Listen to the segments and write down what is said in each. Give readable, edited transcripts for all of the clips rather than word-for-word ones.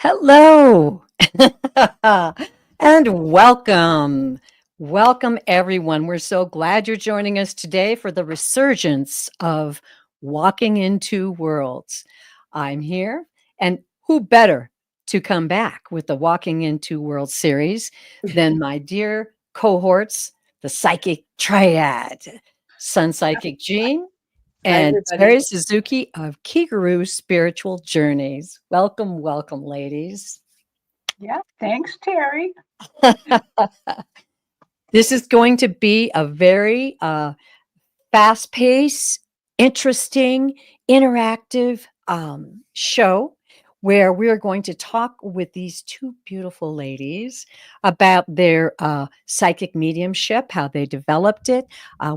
Hello and welcome. Welcome, everyone. We're so glad you're joining us today for the resurgence of Walking into Worlds. I'm here, and who better to come back with the Walking into Worlds series than my dear cohorts, the Psychic Triad, Sun Psychic Jean, Hi, and everybody. Terri Suzuki of Kigaru Spiritual Journeys. Welcome, welcome, ladies. Yeah, thanks, Terry. This is going to be a very fast paced, interesting, interactive show where we're going to talk with these two beautiful ladies about their psychic mediumship, how they developed it.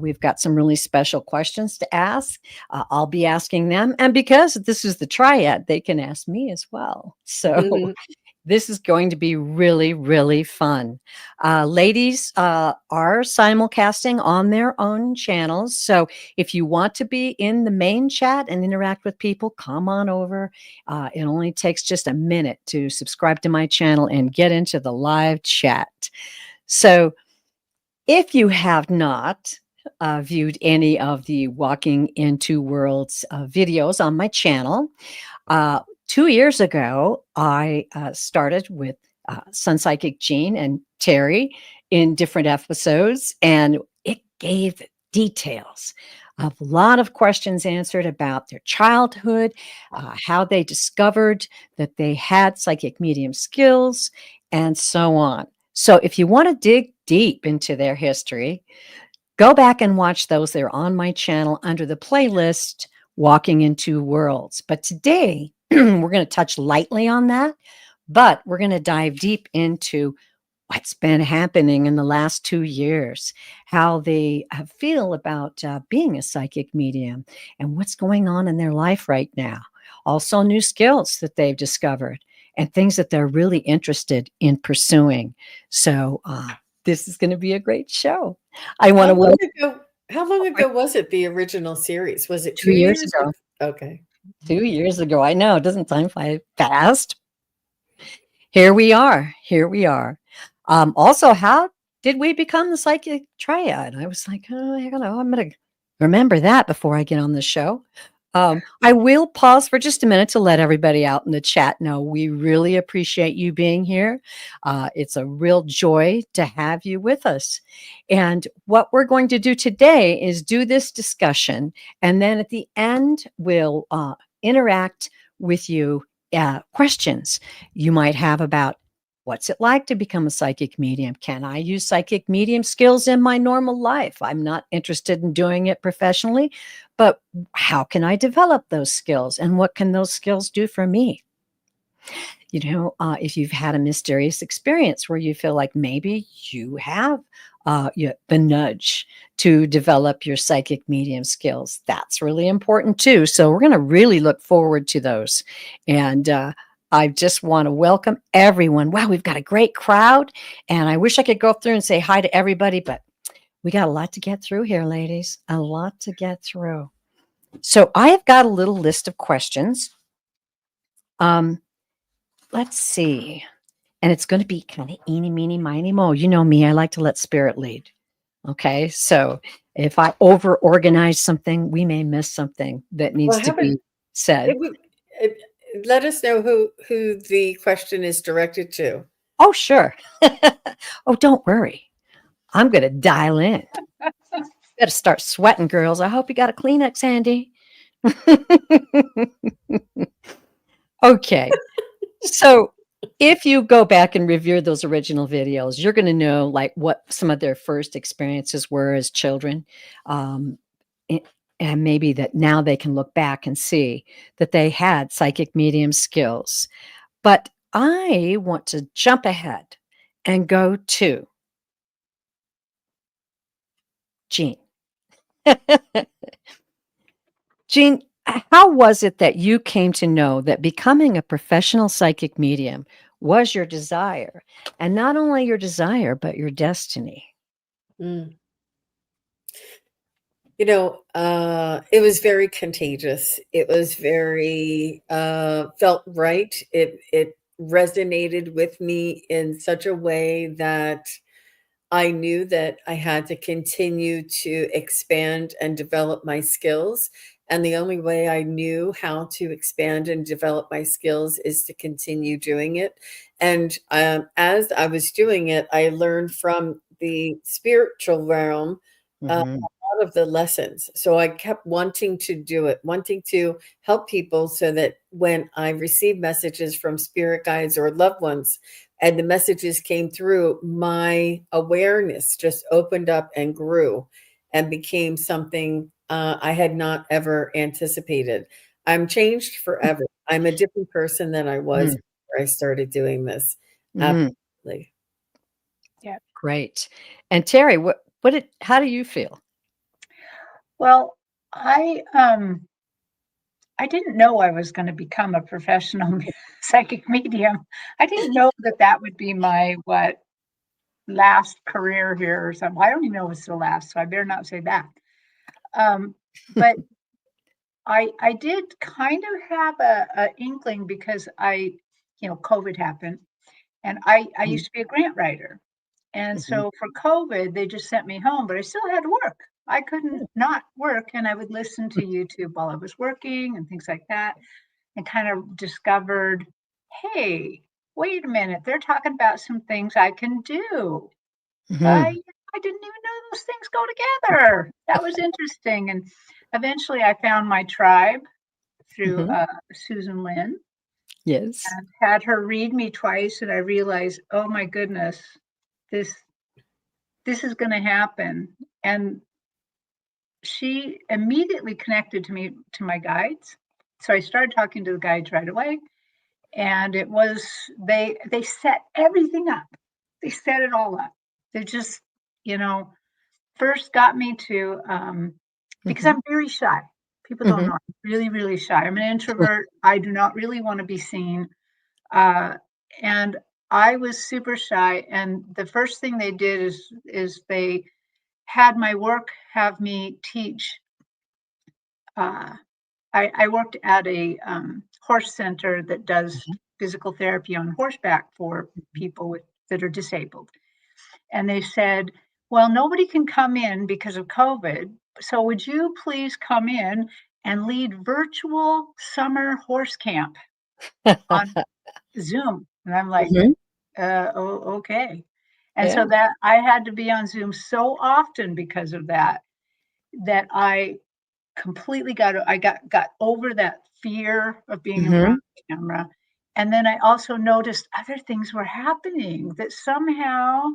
We've got some really special questions to ask. I'll be asking them. And because this is the triad, they can ask me as well. So this is going to be really, really fun. Ladies are simulcasting on their own channels. So if you want to be in the main chat and interact with people, come on over. It only takes just a minute to subscribe to my channel and get into the live chat. So if you have not viewed any of the Walking into Worlds videos on my channel, 2 years ago, I started with Sun Psychic Jean and Terry in different episodes, and it gave details. A lot of questions answered about their childhood, how they discovered that they had psychic medium skills, and so on. So, if you want to dig deep into their history, go back and watch those. They're on my channel under the playlist Walking into Worlds. But today, we're going to touch lightly on that, but we're going to dive deep into what's been happening in the last 2 years, how they feel about being a psychic medium, and what's going on in their life right now. Also, new skills that they've discovered and things that they're really interested in pursuing. So, this is going to be a great show. I want How to long welcome ago? How long ago was it? The original series? Was it 2 2 years years? ago. Okay. 2 years ago. I know. Doesn't time fly fast? Here we are. Here we are. Also, how did we become the psychic triad? I was like, oh, I don't know. I'm going to remember that before I get on the show. I will pause for just a minute to let everybody out in the chat know we really appreciate you being here. It's a real joy to have you with us. And what we're going to do today is do this discussion. And then at the end, we'll interact with you. Questions you might have about what's it like to become a psychic medium? Can I use psychic medium skills in my normal life? I'm not interested in doing it professionally, but how can I develop those skills? And what can those skills do for me? If you've had a mysterious experience where you feel like maybe you have the nudge to develop your psychic medium skills, that's really important too. So we're going to really look forward to those. And I just want to welcome everyone. Wow, we've got a great crowd. And I wish I could go through and say hi to everybody, but we got a lot to get through here, ladies. A lot to get through. So I have got a little list of questions. Let's see. And it's going to be kind of eeny, meeny, miny, mo. You know me, I like to let spirit lead. Okay. So if I over organize something, we may miss something that needs Well, to be said. let us know who the question is directed to. Oh, sure. Oh, don't worry. I'm going to dial in. Better start sweating, girls. I hope you got a Kleenex handy. Okay. So if you go back and review those original videos, you're going to know like what some of their first experiences were as children. Um, and maybe that now they can look back and see that they had psychic medium skills. But I want to jump ahead and go to Jean. Jean, how was it that you came to know that becoming a professional psychic medium was your desire? And not only your desire, but your destiny? Mm. It was very contagious. It was very felt right. It resonated with me in such a way that I knew that I had to continue to expand and develop my skills. And the only way I knew how to expand and develop my skills is to continue doing it. And as I was doing it, I learned from the spiritual realm Mhm. a lot of the lessons. So I kept wanting to do it, wanting to help people so that when I received messages from spirit guides or loved ones, and the messages came through, my awareness just opened up and grew and became something I had not ever anticipated. I'm changed forever. I'm a different person than I was Mm. before I started doing this. Mhm. Absolutely. Yeah. Great. And Terry, how do you feel? Well, I didn't know I was going to become a professional psychic medium. I didn't know that that would be my last career here or something. I don't even know if it's the last, so I better not say that. But I did kind of have a inkling because COVID happened, and I Mm. used to be a grant writer. And Mhm. so for COVID, they just sent me home, but I still had to work. I couldn't not work, and I would listen to YouTube while I was working and things like that, and kind of discovered, hey, wait a minute, they're talking about some things I can do. I Mhm. I didn't even know those things go together. That was interesting, and eventually I found my tribe through Mhm. Susan Lynn, Yes. and had her read me twice, and I realized, oh my goodness, this this is going to happen. And she immediately connected to my guides. So I started talking to the guides right away. And it was they set everything up. They set it all up. They just, you know, first got me to because Mhm. I'm very shy. People don't know Mhm. I'm really, really shy. I'm an introvert. I do not really want to be seen. Uh, and I was super shy. And the first thing they did is they had my work have me teach. Uh, I worked at a horse center that does Mhm. physical therapy on horseback for people that are disabled. And they said, well, nobody can come in because of COVID. So would you please come in and lead virtual summer horse camp on Zoom? And I'm like, Mhm. oh, okay. And Yeah. so that I had to be on Zoom so often because of that, that I completely got over that fear of being in front Mhm. of the camera. And then I also noticed other things were happening that somehow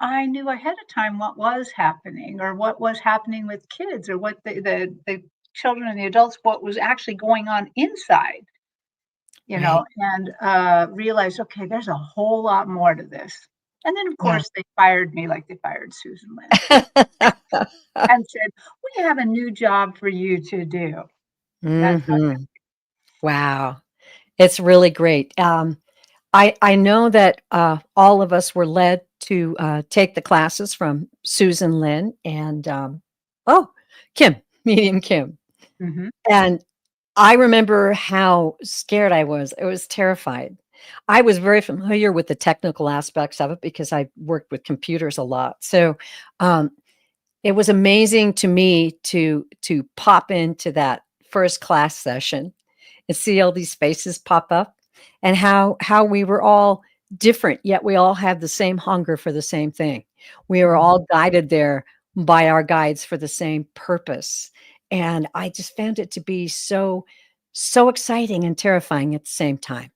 I knew ahead of time what was happening, or what was happening with kids, or what the children and the adults, what was actually going on inside, Right. and realized, okay, there's a whole lot more to this. And then, of Yeah. course, they fired me like they fired Susan Lynn and said, we have a new job for you to do. That's how. Mhm. Wow. It's really great. I know that all of us were led to take the classes from Susan Lynn and oh, Kim, Medium Kim. Mhm. And I remember how scared I was. I was terrified. I was very familiar with the technical aspects of it because I worked with computers a lot. So um, it was amazing to me to pop into that first class session and see all these faces pop up, and how we were all different, yet we all had the same hunger for the same thing. We were Mhm. all guided there by our guides for the same purpose. And I just found it to be so exciting and terrifying at the same time.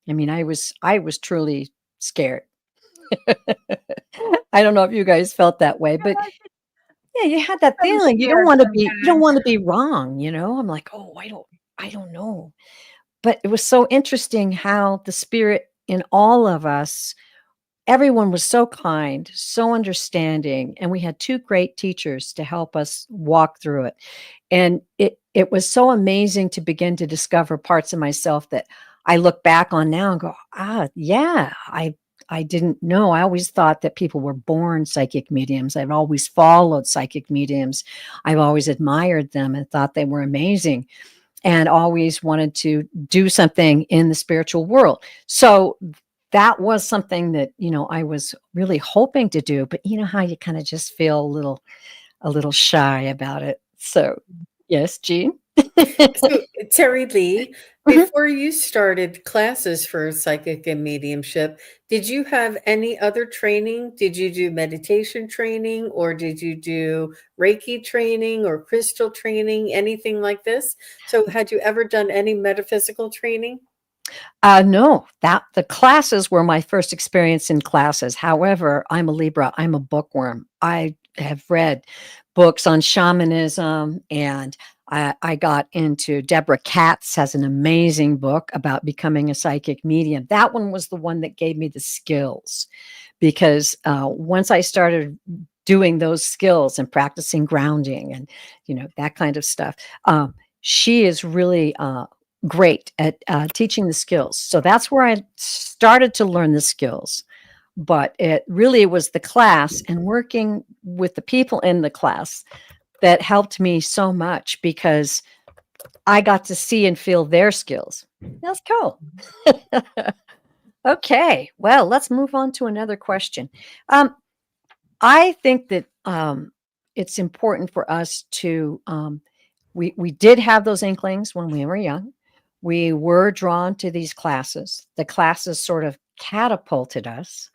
I mean, I was truly scared. I don't know if you guys felt that way, but yeah, you had that I'm feeling. scared You don't sometimes. want to be wrong, you know? I'm like, "Oh, I don't know." But it was so interesting how the spirit in all of us, everyone was so kind, so understanding, and we had 2 great teachers to help us walk through it. And it was so amazing to begin to discover parts of myself that I look back on now and go, "Ah, yeah, I didn't know. I always thought that people were born psychic mediums. I've always followed psychic mediums. I've always admired them and thought they were amazing." and always wanted to do something in the spiritual world. So that was something that, I was really hoping to do, but you know how you kind of just feel a little shy about it. So, yes, Jean. So, Terri Lee, Mhm. before you started classes for psychic and mediumship, did you have any other training? Did you do meditation training, or did you do Reiki training or crystal training, anything like this? So, had you ever done any metaphysical training? No, that the classes were my first experience in classes. However, I'm a Libra. I'm a bookworm. I have read books on shamanism, and I got into Deborah Katz has an amazing book about becoming a psychic medium. That one was the one that gave me the skills because once I started doing those skills and practicing grounding and that kind of stuff, she is really great at teaching the skills. So that's where I started to learn the skills. But it really was the class and working with the people in the class that helped me so much because I got to see and feel their skills. That's cool. Okay, well, let's move on to another question. I think that it's important for us to we did have those inklings when we were young. We were drawn to these classes. The classes sort of catapulted us.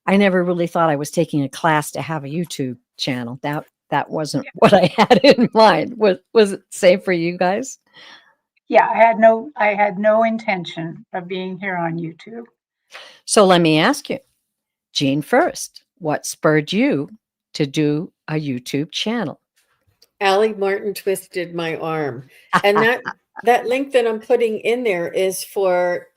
I never really thought I was taking a class to have a YouTube channel. That wasn't what I had in mind. Was it same for you guys? Yeah, I had no intention of being here on YouTube. So let me ask you, Jean first, what spurred you to do a YouTube channel? Allie Martin twisted my arm. And that link that I'm putting in there is for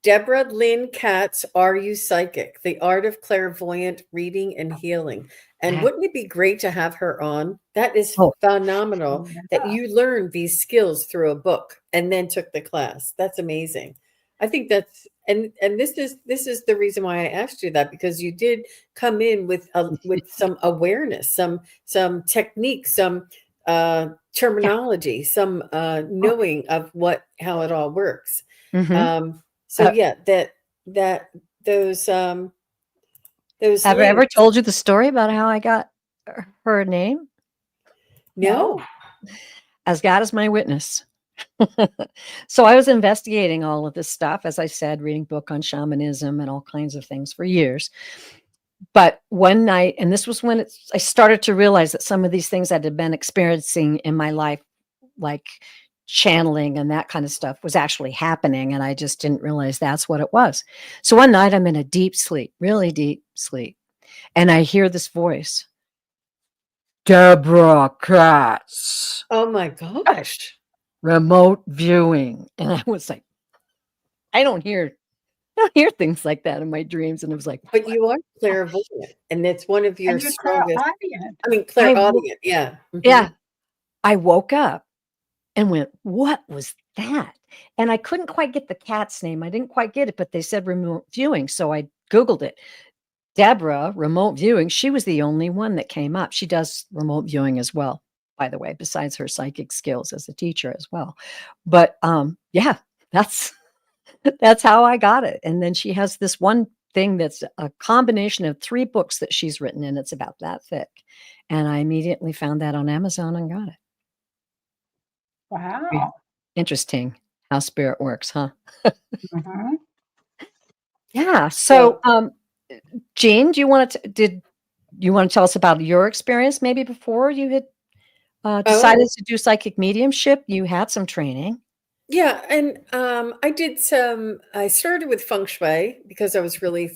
Deborah Lynn Katz, Are You Psychic? The Art of Clairvoyant Reading and Healing. And wouldn't it be great to have her on? That is Oh, phenomenal that Yeah. you learned these skills through a book and then took the class. That's amazing. I think that's and this is the reason why I asked you that, because you did come in with some awareness, some techniques, some yeah. terminology, some Oh, knowing of how it all works. mhm. So yeah, that those those Have I ever links. told you the story about how I got her name? No. No. As God is my witness. So I was investigating all of this stuff, as I said, reading book on shamanism and all kinds of things for years. But one night, and this was when I started to realize that some of these things I had been experiencing in my life, like channeling and that kind of stuff, was actually happening. And I just didn't realize that's what it was. So one night I'm in a deep sleep, really deep sleep. And I hear this voice, Deborah Katz, Oh my gosh. remote viewing. And I was like, I don't hear things like that in my dreams. And I was like, But what? you are clairvoyant, and it's one of your And you're strongest. clairaudient. I mean, I, wo- clairaudient. Yeah. yeah, I woke up and went, what was that? And I couldn't quite get the cat's name. I didn't quite get it, but they said remote viewing. So I Googled it. Deborah, remote viewing. She was the only one that came up. She does remote viewing as well, by the way, besides her psychic skills as a teacher as well. But yeah, that's that's how I got it. And then she has this one thing that's a combination of 3 books that she's written, and it's about that thick. And I immediately found that on Amazon and got it. Yeah. Wow. Interesting how spirit works, huh? Mhm. Yeah. So, So, Jean, did you want to tell us about your experience maybe before you had decided oh, to do psychic mediumship? You had some training. yeah, and I started with feng shui because I was really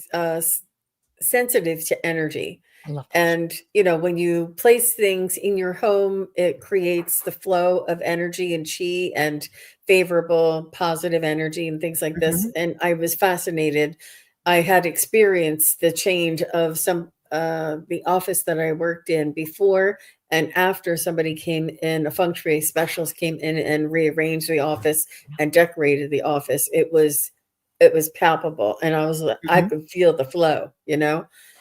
sensitive to energy. I love feng shui. And, when you place things in your home, it creates the flow of energy and chi and favorable, positive energy and things like this. Mhm. And I was fascinated. I had experienced the change of the office that I worked in before and after somebody came in, a feng shui specialist came in and rearranged the office and decorated the office. It was palpable. And I Mhm. could feel the flow.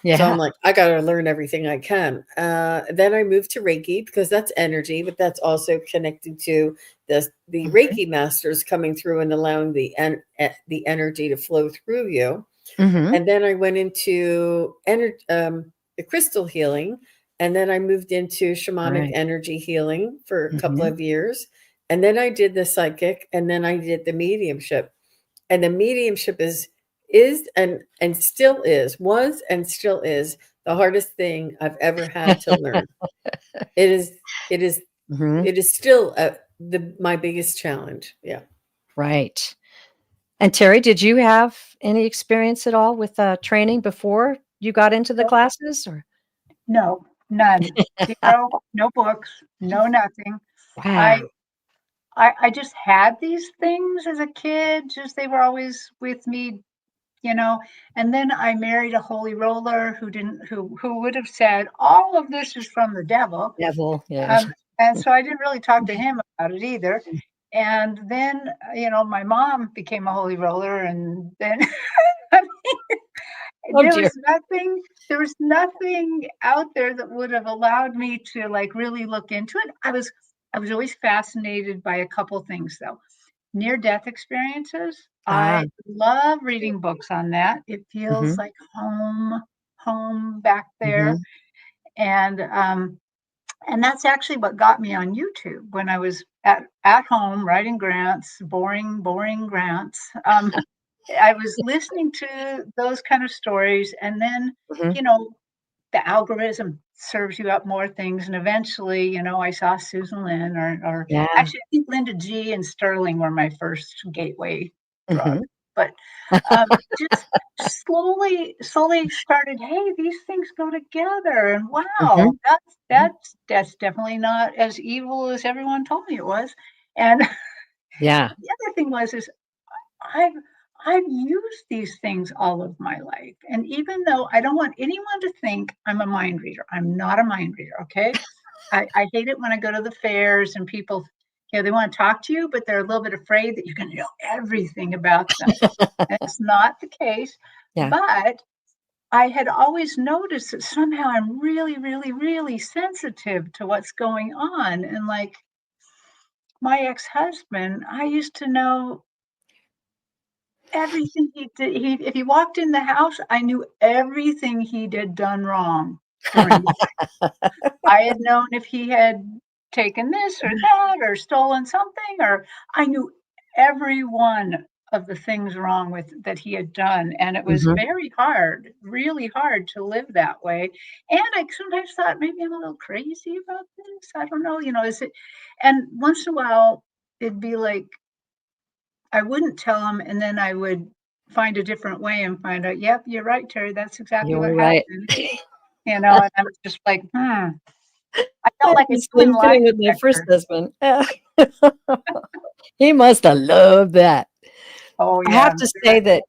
So I'm Yeah. like, I got to learn everything I can. Then I moved to Reiki because that's energy, but that's also connected to the Mhm. Reiki masters coming through and allowing the energy to flow through you. Mhm. And then I went into the crystal healing, and then I moved into shamanic Right. energy healing for a couple Mhm. of years, and then I did the psychic, and then I did the mediumship. And the mediumship is and still is, was and still is the hardest thing I've ever had to learn. It is it is Mhm. it is still my biggest challenge. Yeah. Right. And Terry, did you have any experience at all with, training before you got into the No, classes, or no, none. Zero, no books, no nothing. I Wow. I just had these things as a kid, just they were always with me, you know. And then I married a holy roller who would have said all of this is from the devil. Devil, yeah. Um, and so I didn't really talk to him about it either. And then, my mom became a holy roller, and then I mean, Oh, dear. there was nothing out there that would have allowed me to like really look into it. I was always fascinated by a couple things though. Near death experiences. Ah. I love reading books on that. It feels Mhm. like home back there. Mhm. And that's actually what got me on YouTube when I was at home writing grants, boring grants. I was listening to those kind of stories, and then, Mhm. you know, the algorithm serves you up more things, and eventually, I saw Susan Lynn, or Yeah. actually, I think Linda G and Sterling were my first gateway drug. Mhm. But um, just slowly started. Hey, these things go together, and wow, Mhm. Mhm. that's definitely not as evil as everyone told me it was. And Yeah. the other thing is I've I've used these things all of my life, and even though I don't want anyone to think I'm a mind reader, I'm not a mind reader, okay? I hate it when I go to the fairs and people, they want to talk to you, but they're a little bit afraid that you're going to know everything about them. And it's not the case, Yeah. but I had always noticed that somehow I'm really, really, really sensitive to what's going on. And like my ex-husband, I used to know everything he did. If he walked in the house, I knew everything he did done wrong during the day. I had known if he had taken this or that or stolen something, or I knew every one of the things wrong with that he had done, and it was Mhm. very hard, really hard to live that way. And I sometimes thought maybe I'm a little crazy about this. I don't know, is it? And once in a while, it'd be like I wouldn't tell him, and then I would find a different way and find out, "Yep, you're right, Terry, that's exactly what You're right. happened." And I was just like, "Hmm." I I felt had like a the human same lie feeling with my first detector. husband. He must have loved that. Oh, I yeah. have to say that,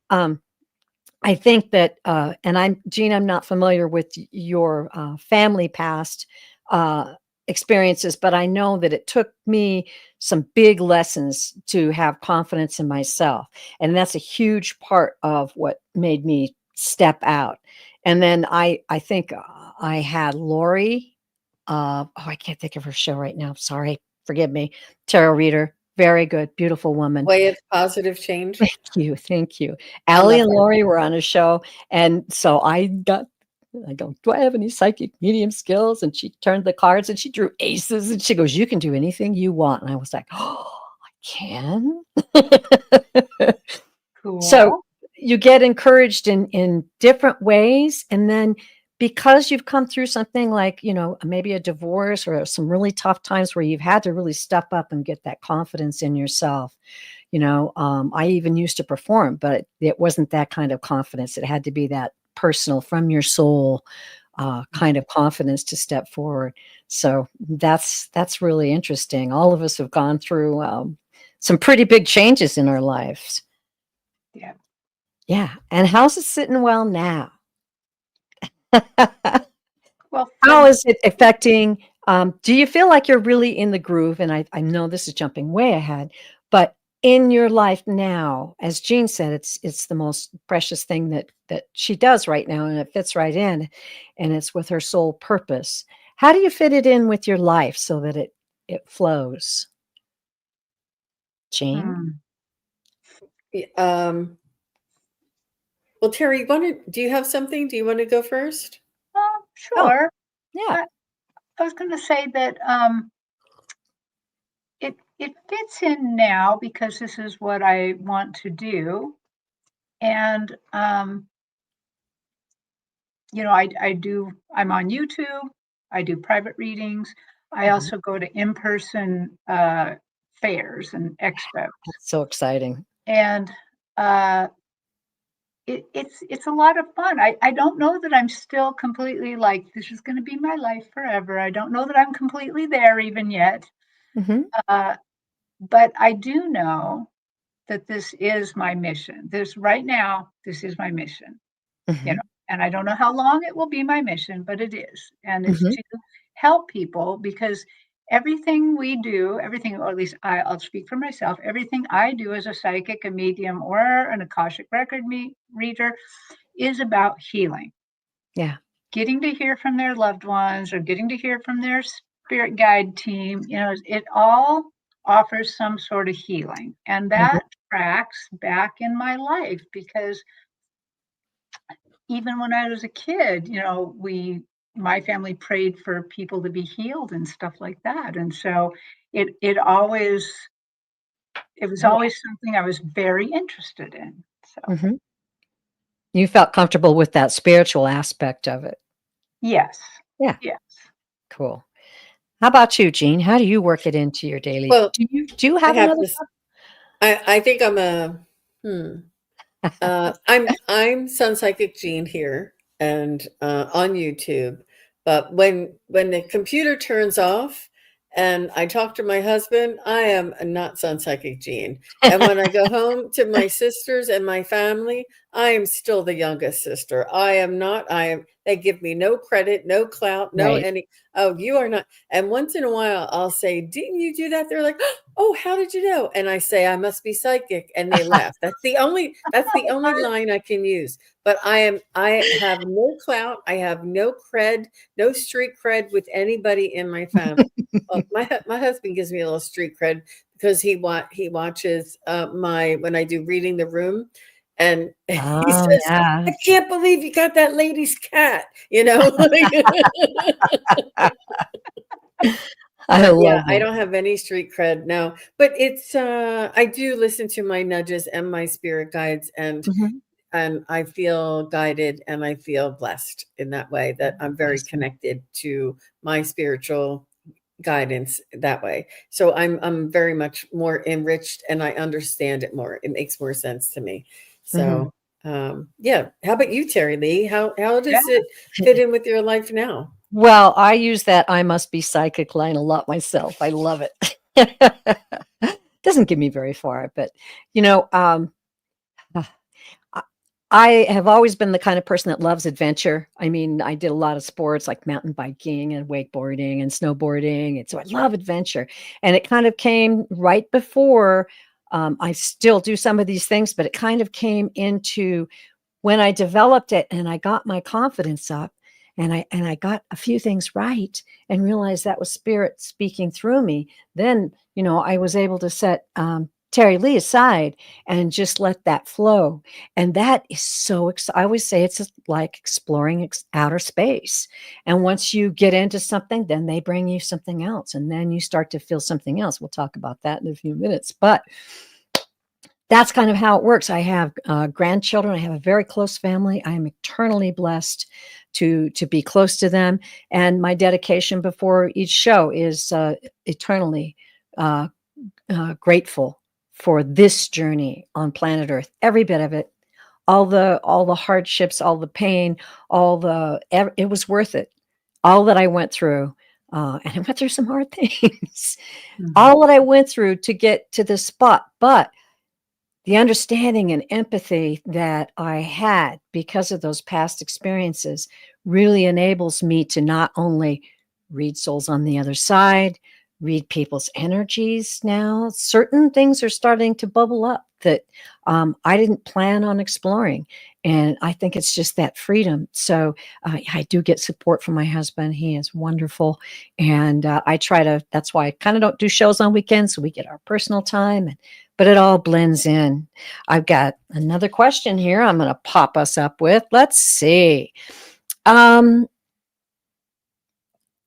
I think that, and Jean, I'm not familiar with your family past experiences, but I know that it took me some big lessons to have confidence in myself. And that's a huge part of what made me step out. And then I think I had Lori. Oh, I can't think of her show right now. Sorry. Forgive me. Tarot reader. Very good. Beautiful woman. Way of positive change. Thank you, thank you. I Allie love and her. Lori were on a show, and so I go, "Do I have any psychic medium skills?" And she turned the cards and she drew aces and she goes, "You can do anything you want." And I was like, "Oh, I can?" So Cool. you get encouraged in different ways, and then because you've come through something like, maybe a divorce or some really tough times where you've had to really step up and get that confidence in yourself. I even used to perform, but it wasn't that kind of confidence. It had to be that personal from your soul kind of confidence to step forward. So that's really interesting. All of us have gone through some pretty big changes in our lives. Yeah. Yeah. And how's it sitting well now? Well, How is it affecting? Do you feel like you're really in the groove? And I know this is jumping way ahead, but in your life now, as Jean said, it's the most precious thing that she does right now, and it fits right in, and it's with her soul purpose. How do you fit it in with your life so that it flows? Jean? Well, Terry, do you have something? Do you want to go first? Sure. Yeah. I was going to say that it fits in now because this is what I want to do, and you know, I'm on YouTube. I do private readings. I Mhm. also go to in-person fairs and expos, That's so exciting. and uh, it's a lot of fun. I don't know that I'm still completely like this is going to be my life forever. I don't know that I'm completely there even yet, Mhm. but I do know that this is my mission. This right now, this is my mission. You know, Mhm. and I don't know how long it will be my mission, but it is. And it's Mhm. to help people because everything we do, everything, or at least I'll speak for myself, everything I do as a psychic, a medium, or an Akashic record reader is about healing, Yeah. getting to hear from their loved ones or getting to hear from their spirit guide team. You know, it all offers some sort of healing. And Mhm. that tracks back in my life because even when I was a kid, you know, my family prayed for people to be healed and stuff like that. And so it always it was Yeah. always something I was very interested in. So Mhm. You felt comfortable with that spiritual aspect of it. yes. Yeah. Yes. Cool. How about you, Jean? How do you work it into your daily Well, do you I have have another this. I think I'm a. I'm Sun Psychic Jean here and on YouTube. But when the computer turns off and I talk to my husband, I am not Sun Psychic Jean. And when I go home to my sisters and my family, I am still the youngest sister. I am not. I am. They give me no credit, no clout, no Right. any. Oh, you are not. And once in a while, I'll say, "Didn't you do that?" They're like, "Oh, how did you know?" And I say, "I must be psychic," and they laugh. That's the only line I can use. But I have no clout. I have no cred, no street cred with anybody in my family. Well, my husband gives me a little street cred because he watches my when I do reading the room, and he Oh, says, yeah. "I can't believe you got that lady's cat," you know. I But yeah, love I it. don't have any street cred now. But it's I do listen to my nudges and my spirit guides, Mhm. and I feel guided and I feel blessed in that way that I'm very Awesome. connected to my spiritual guidance that way. So I'm very much more enriched and I understand it more. It makes more sense to me. Mhm. So yeah. How about you, Terry Lee? How Yeah. does it fit in with your life now? Well, I use that "I must be psychic" line a lot myself. I love it. Doesn't get me very far, but, you know, uh, I I have always been the kind of person that loves adventure. I mean, I did a lot of sports like mountain biking and wakeboarding and snowboarding, and so I love adventure, and it kind of came right before, I still do some of these things, but it kind of came into when I developed it and I got my confidence up and I got a few things right and realized that was spirit speaking through me, then, you know, I was able to set Terry Lee aside and just let that flow. And that is so I always say it's just like exploring outer space. And once you get into something, then they bring you something else. And then you start to feel something else. We'll talk about that in a few minutes. But that's kind of how it works. I have grandchildren. I have a very close family. I am eternally blessed to be close to them. And my dedication before each show is eternally uh, grateful for this journey on planet Earth. Every bit of it, all the hardships, all the pain, it was worth it. All that I went through, and I went through some hard things. Mhm. All that I went through to get to this spot, but the understanding and empathy that I had because of those past experiences really enables me to not only read souls on the other side, read people's energies now. Certain things are starting to bubble up that I didn't plan on exploring. And I think it's just that freedom. So I do get support from my husband. He is wonderful. And I try to, that's why I kind of don't do shows on weekends. So we get our personal time, but it all blends in. I've got another question here I'm going to pop us up with. Let's see.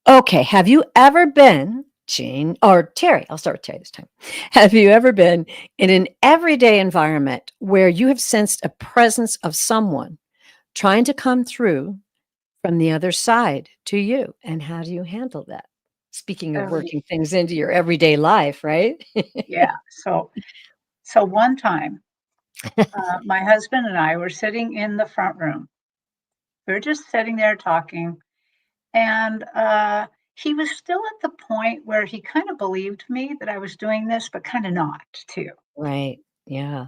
Okay. Have you ever been, Jean, or Terri? I'll start with Terri this time. Have you ever been in an everyday environment where you have sensed a presence of someone trying to come through from the other side to you? And how do you handle that? Speaking of Oh, working things into your everyday life, right? yeah. So one time, my husband and I were sitting in the front room. We were just sitting there talking, and he was still at the point where he kind of believed me that I was doing this, but kind of not too. Right. Yeah.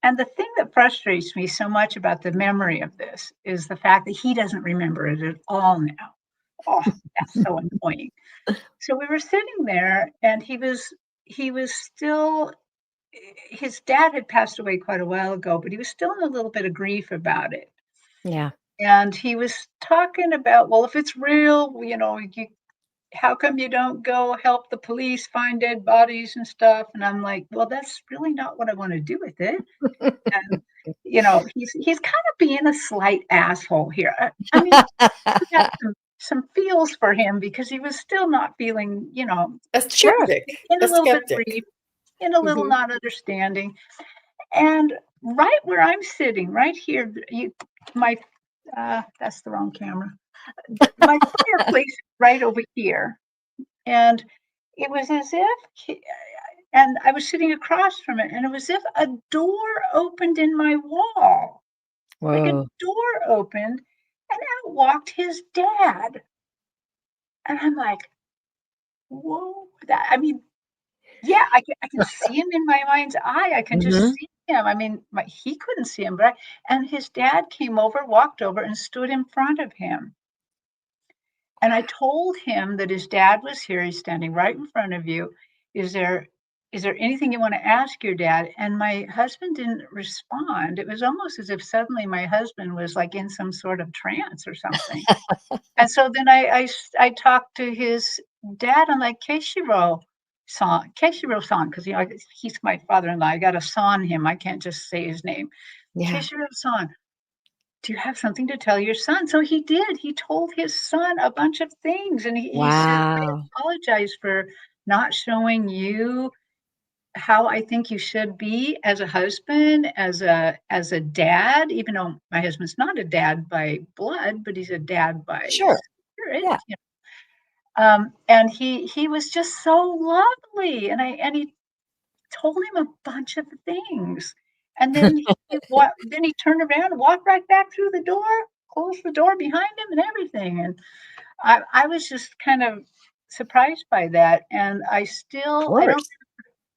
And the thing that frustrates me so much about the memory of this is the fact that he doesn't remember it at all now. Oh, that's so annoying. So we were sitting there, and he was still, his dad had passed away quite a while ago, but he was still in a little bit of grief about it. Yeah. And he was talking about, well, if it's real, how come you don't go help the police find dead bodies and stuff? And I'm like, well, that's really not what I want to do with it. And he's kind of being a slight asshole here. I mean, I got some feels for him because he was still not feeling, A Sure. skeptic. in a A little bit of skeptic. grief, in a little Mhm. not understanding. And right where I'm sitting, right here, my that's the wrong camera. My fireplace is right over here, and it was as if, and I was sitting across from it, and it was as if a door opened in my wall, like a Whoa. door opened, and out walked his dad, and I'm like, whoa, I mean, yeah, I can see him in my mind's eye. I can just Hmm. see him. I mean, he couldn't see him, and his dad came over, walked over, and stood in front of him. And I told him that his dad was here. He's standing right in front of you. Is there is there anything you want to ask your dad? And my husband didn't respond. It was almost as if suddenly my husband was like in some sort of trance or something. And so then I talked to his dad. I'm like, Keishiro-san, because he's my father-in-law. I got to son him. I can't just say his name. Yeah. Keishiro-san, do you have something to tell your son? So he did. He told his son a bunch of things, and he said, I Wow. apologize for not showing you how I think you should be as a husband, as a dad, even though my husband's not a dad by blood, but he's a dad by Sure. spirit. Yeah. And he was just so lovely, and he told him a bunch of things. And then then he turned around and walked right back through the door, closed the door behind him and everything. And I was just kind of surprised by that. And Of I don't course. remember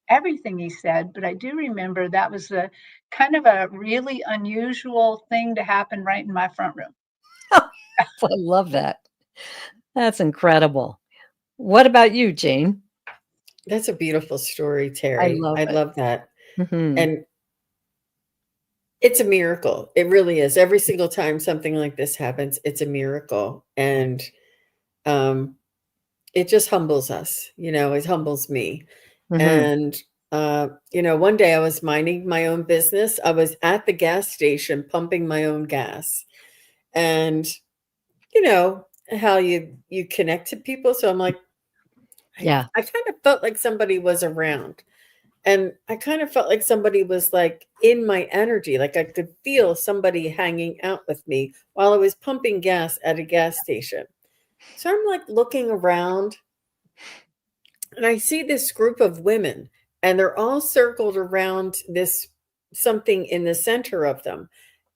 everything he said, but I do remember that was a kind of a really unusual thing to happen right in my front room. I love that. That's incredible. What about you, Jane? That's a beautiful story, I Terry. love I it. love that. Mhm. And it's a miracle. It really is. Every single time something like this happens, it's a miracle. And um, it just humbles us. It humbles me. Mhm. And one day I was minding my own business. I was at the gas station pumping my own gas. And you know how you connect to people. So I'm like, I, Yeah. I kind of felt like somebody was around. And I kind of felt like somebody was like in my energy, like I could feel somebody hanging out with me while I was pumping gas at a gas station. So I'm like looking around and I see this group of women and they're all circled around this something in the center of them.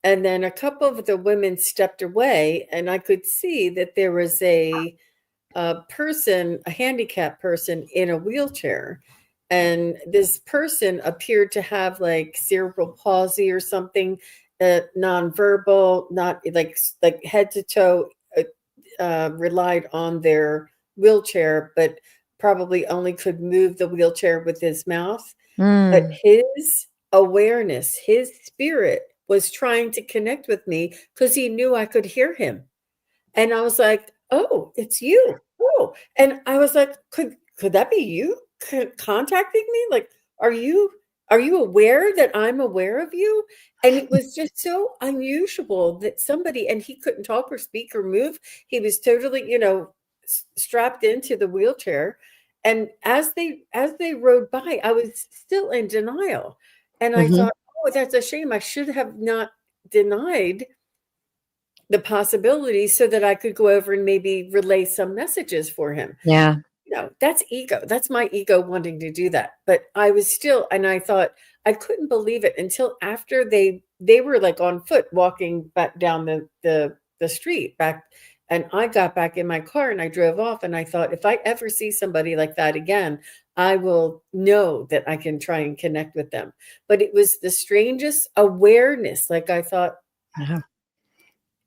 And then a couple of the women stepped away and I could see that there was a person, a handicapped person in a wheelchair. And this person appeared to have like cerebral palsy or something, nonverbal, not like head to toe, relied on their wheelchair, but probably only could move the wheelchair with his mouth, but Mm. his awareness, his spirit was trying to connect with me because he knew I could hear him. And I was like, "Oh, it's you. Oh." And I was like, "Could that be you contacting me? Like, are you are you aware that I'm aware of you?" And it was just so unusual that somebody, and he couldn't talk or speak or move. He was totally, strapped into the wheelchair. And as they rode by, I was still in denial. And I Mhm. thought, "Oh, that's a shame. I should have not denied the possibility so that I could go over and maybe relay some messages for him." Yeah. That's ego. That's my ego wanting to do that. But I was still, and I thought I couldn't believe it until after they were like on foot walking back down the street back, and I got back in my car and I drove off, and I thought, if I ever see somebody like that again, I will know that I can try and connect with them. But it was the strangest awareness. Like, I thought, Uh-huh.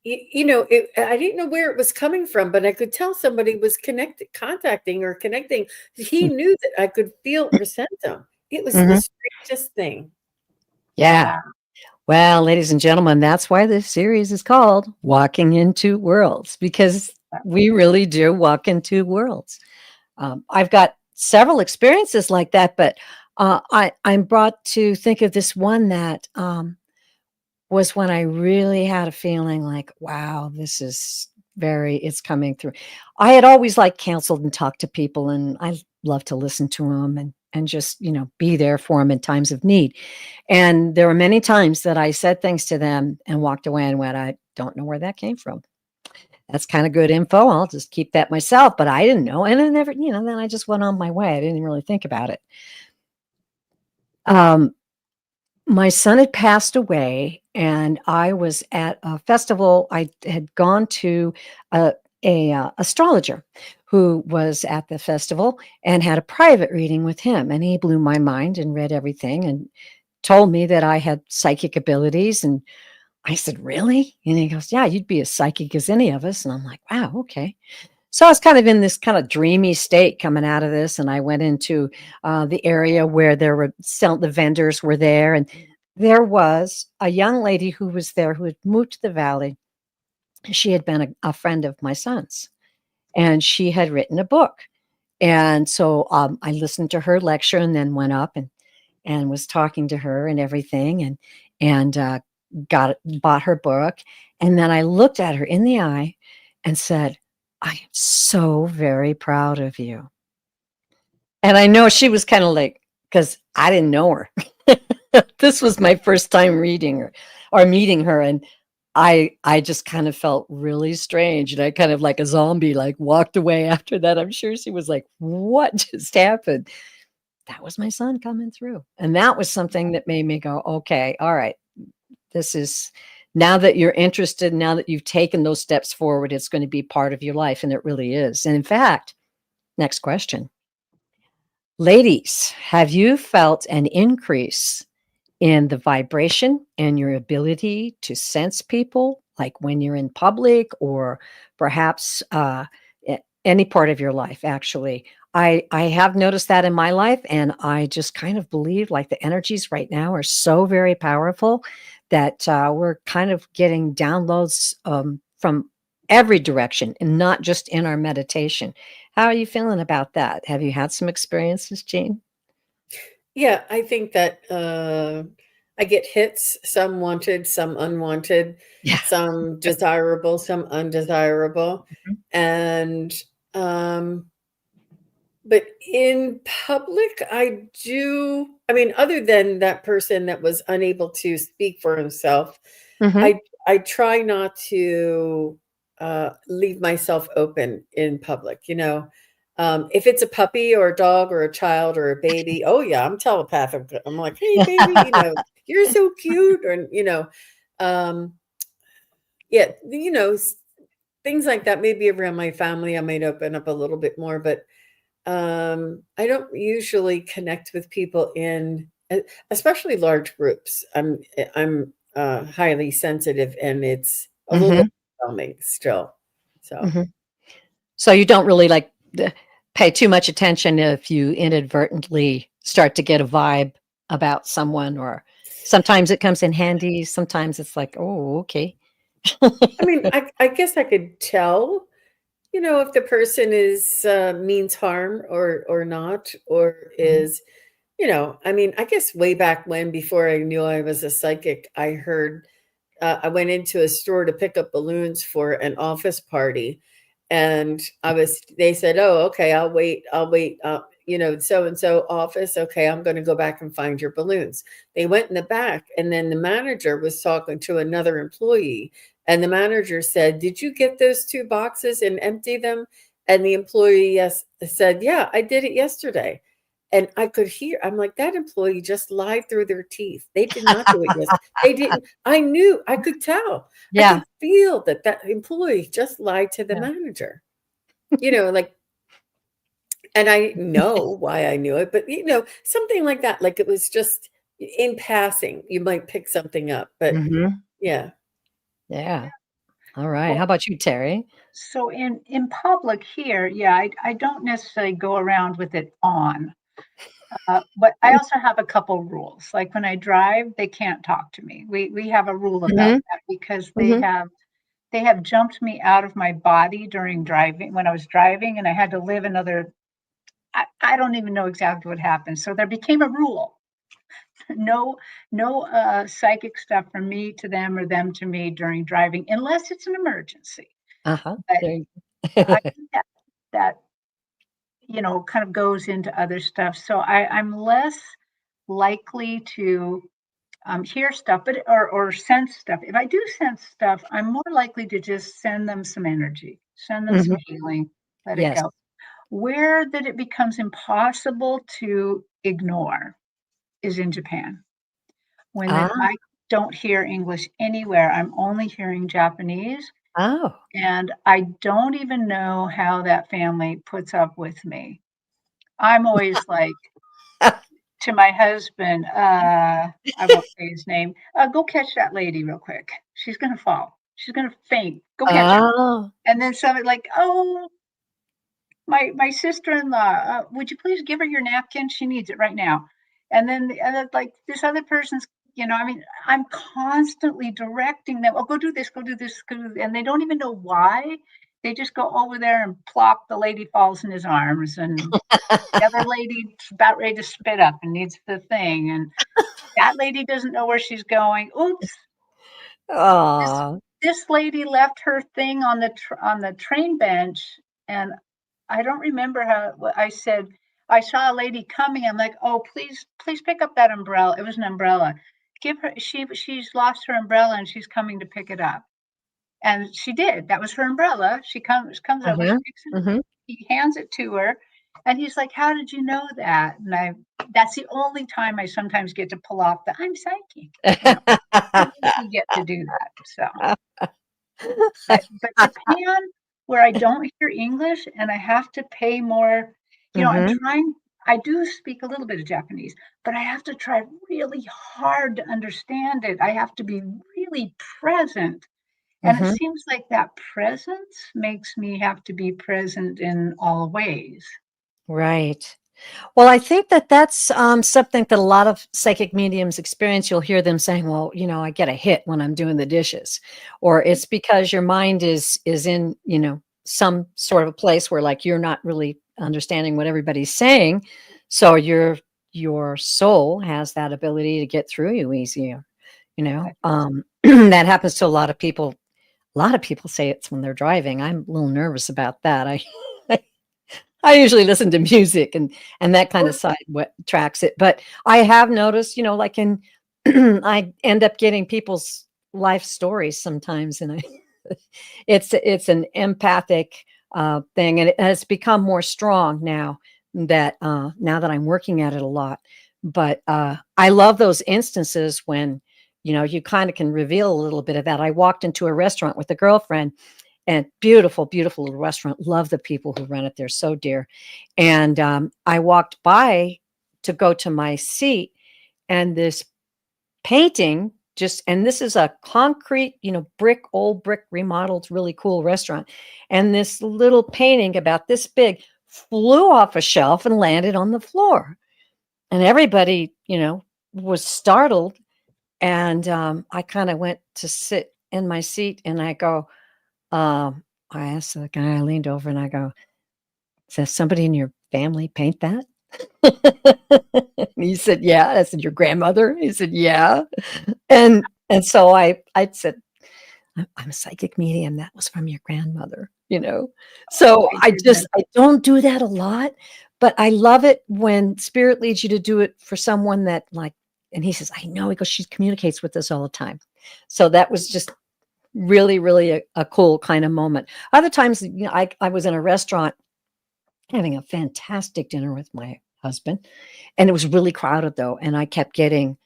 I didn't know where it was coming from, but I could tell somebody was contacting or connecting. He knew that I could feel or sense them. It was the Mhm. strangest thing. Yeah. Well, ladies and gentlemen, that's why this series is called Walking into Worlds, because we really do walk into worlds. I've got several experiences like that, but I'm brought to think of this one that was when I really had a feeling like, wow, it's coming through. I had always like counseled and talked to people, and I love to listen to them and just, be there for them in times of need. And there were many times that I said things to them and walked away and went, I don't know where that came from. That's kind of good info. I'll just keep that myself. But I didn't know. And I never, then I just went on my way. I didn't really think about it. Um, my son had passed away, and I was at a festival. I had gone to a astrologer who was at the festival and had a private reading with him. And he blew my mind and read everything and told me that I had psychic abilities. And I said, really? And he goes, yeah, you'd be as psychic as any of us. And I'm like, wow, okay. So I was kind of in this kind of dreamy state coming out of this. And I went into the area where the vendors were there. And there was a young lady who was there who had moved to the valley. She had been a friend of my son's, and she had written a book. And so I listened to her lecture and then went up and was talking to her and everything, and bought her book. And then I looked at her in the eye and said, I am so very proud of you. And I know she was kind of like, because I didn't know her. This was my first time reading her or meeting her. And I just kind of felt really strange. And I kind of like a zombie, like walked away after that. I'm sure she was like, what just happened? That was my son coming through. And that was something that made me go, okay, all right. This is now that you're interested, now that you've taken those steps forward, it's going to be part of your life. And it really is. And in fact, next question. Ladies, have you felt an increase in the vibration and your ability to sense people, like when you're in public or perhaps any part of your life, actually? I have noticed that in my life, and I just kind of believe like the energies right now are so very powerful that we're kind of getting downloads from every direction and not just in our meditation. How are you feeling about that? Have you had some experiences, Jean? Yeah, I think that I get hits, some wanted, some unwanted, Yeah. some desirable, some undesirable. And but in public, I mean, other than that person that was unable to speak for himself, Hmm. I try not to leave myself open in public. If it's a puppy or a dog or a child or a baby, oh yeah, I'm telepathic. I'm like, hey baby, you're so cute, or um, yeah, things like that. Maybe around my family, I might open up a little bit more, but I don't usually connect with people especially large groups. I'm highly sensitive, and it's a little Hmm. overwhelming still. So Hmm. So you don't really like pay too much attention if you inadvertently start to get a vibe about someone, or sometimes it comes in handy. Sometimes it's like, oh, okay. I mean, I guess I could tell, if the person is means harm or not, or Mhm. is, I mean, I guess way back when, before I knew I was a psychic, I heard I went into a store to pick up balloons for an office party, and they said, "Oh, okay, I'll wait, so and so office. Okay, I'm going to go back and find your balloons." They went in the back, and then the manager was talking to another employee, and the manager said, "Did you get those 2 boxes and empty them?" And the employee, yes, said, "Yeah, I did it yesterday." And I could hear, I'm like, that employee just lied through their teeth. They did not do it. Yes, they didn't. I knew, I could tell. I Yeah. could feel that that employee just lied to the Yeah. manager, like, and I know why I knew it, but something like that. Like, it was just in passing, you might pick something up, but Mhm. yeah. Yeah. All right. How Well, about you, Terry? so in public here, yeah, I don't necessarily go around with it on. But I also have a couple rules. Like when I drive, they can't talk to me. We have a rule about Mhm. that because Mhm. they have jumped me out of my body during driving when I was driving, and I had to live another. I don't even know exactly what happened. So there became a rule: no, no psychic stuff from me to them or them to me during driving, unless it's an emergency. Uh-huh. But There you I think that kind of goes into other stuff. So I'm less likely to hear stuff, but or sense stuff. If I do sense stuff, I'm more likely to just send them some energy, send them some Mhm. healing, let it Yes. go. Where that it becomes impossible to ignore is in Japan. When that Ah. I don't hear English anywhere, I'm only hearing Japanese, Oh. and I don't even know how that family puts up with me. I'm always like, to my husband, I won't say his name, "Go catch that lady real quick. She's gonna fall. She's gonna faint. Go catch her." Oh. And then somebody like, "Oh, my sister-in-law, would you please give her your napkin? She needs it right now." And then, like, this other person's, I mean, I'm constantly directing them, "Oh, go do this, go do this, go do," and they don't even know why. They just go over there and plop, the lady falls in his arms, and the other lady's about ready to spit up and needs the thing, and that lady doesn't know where she's going. Oops, this Aw. this lady left her thing on the train bench, and I don't remember how what I said. I saw a lady coming. I'm like, "Oh, please pick up that umbrella." It was an umbrella. Give her. She's lost her umbrella and she's coming to pick it up. And she did. That was her umbrella. She comes over, she Mhm. picks it, Mhm. he hands it to her, and he's like, "How did you know that?" And that's the only time I sometimes get to pull off the "I'm psychic," you know. I usually get to do that. So, but Japan, where I don't hear English and I have to pay more, I'm Mhm. trying. I do speak a little bit of Japanese, but I have to try really hard to understand it. I have to be really present, and it Mhm. seems like that presence makes me have to be present in all ways. Right. Well, I think that that's, something that a lot of psychic mediums experience. You'll hear them saying, "Well, I get a hit when I'm doing the dishes," or it's because your mind is in, some sort of a place where, like, you're not really understanding what everybody's saying, so your soul has that ability to get through you easier, that happens to a lot of people. A lot of people say it's when they're driving. I'm a little nervous about that. I usually listen to music and that kind of Well, side what tracks it, but I have noticed, like in I end up getting people's life stories sometimes, and I it's an empathic, thing, and it has become more strong now that I'm working at it a lot, but, I love those instances when, you kinda can reveal a little bit of that. I walked into a restaurant with a girlfriend, and beautiful, beautiful little restaurant. Love the people who run it. They're so dear. And I walked by to go to my seat, and this painting and this is a concrete, old brick remodeled, really cool restaurant. And this little painting about this big flew off a shelf and landed on the floor. And everybody, was startled. And I kind of went to sit in my seat and I go, I asked the guy, I leaned over and I go, "Does somebody in your family paint that?" And he said, "Yeah." I said, "Your grandmother?" He said, "Yeah." And so I said, I'm a psychic medium. That was from your grandmother. So my I goodness. don't do that a lot, but I love it when spirit leads you to do it for someone that and he says, "I know," he goes, "she communicates with us all the time." So that was just really, really a cool kind of moment. Other times, I was in a restaurant having a fantastic dinner with my husband, and it was really crowded though. And I kept getting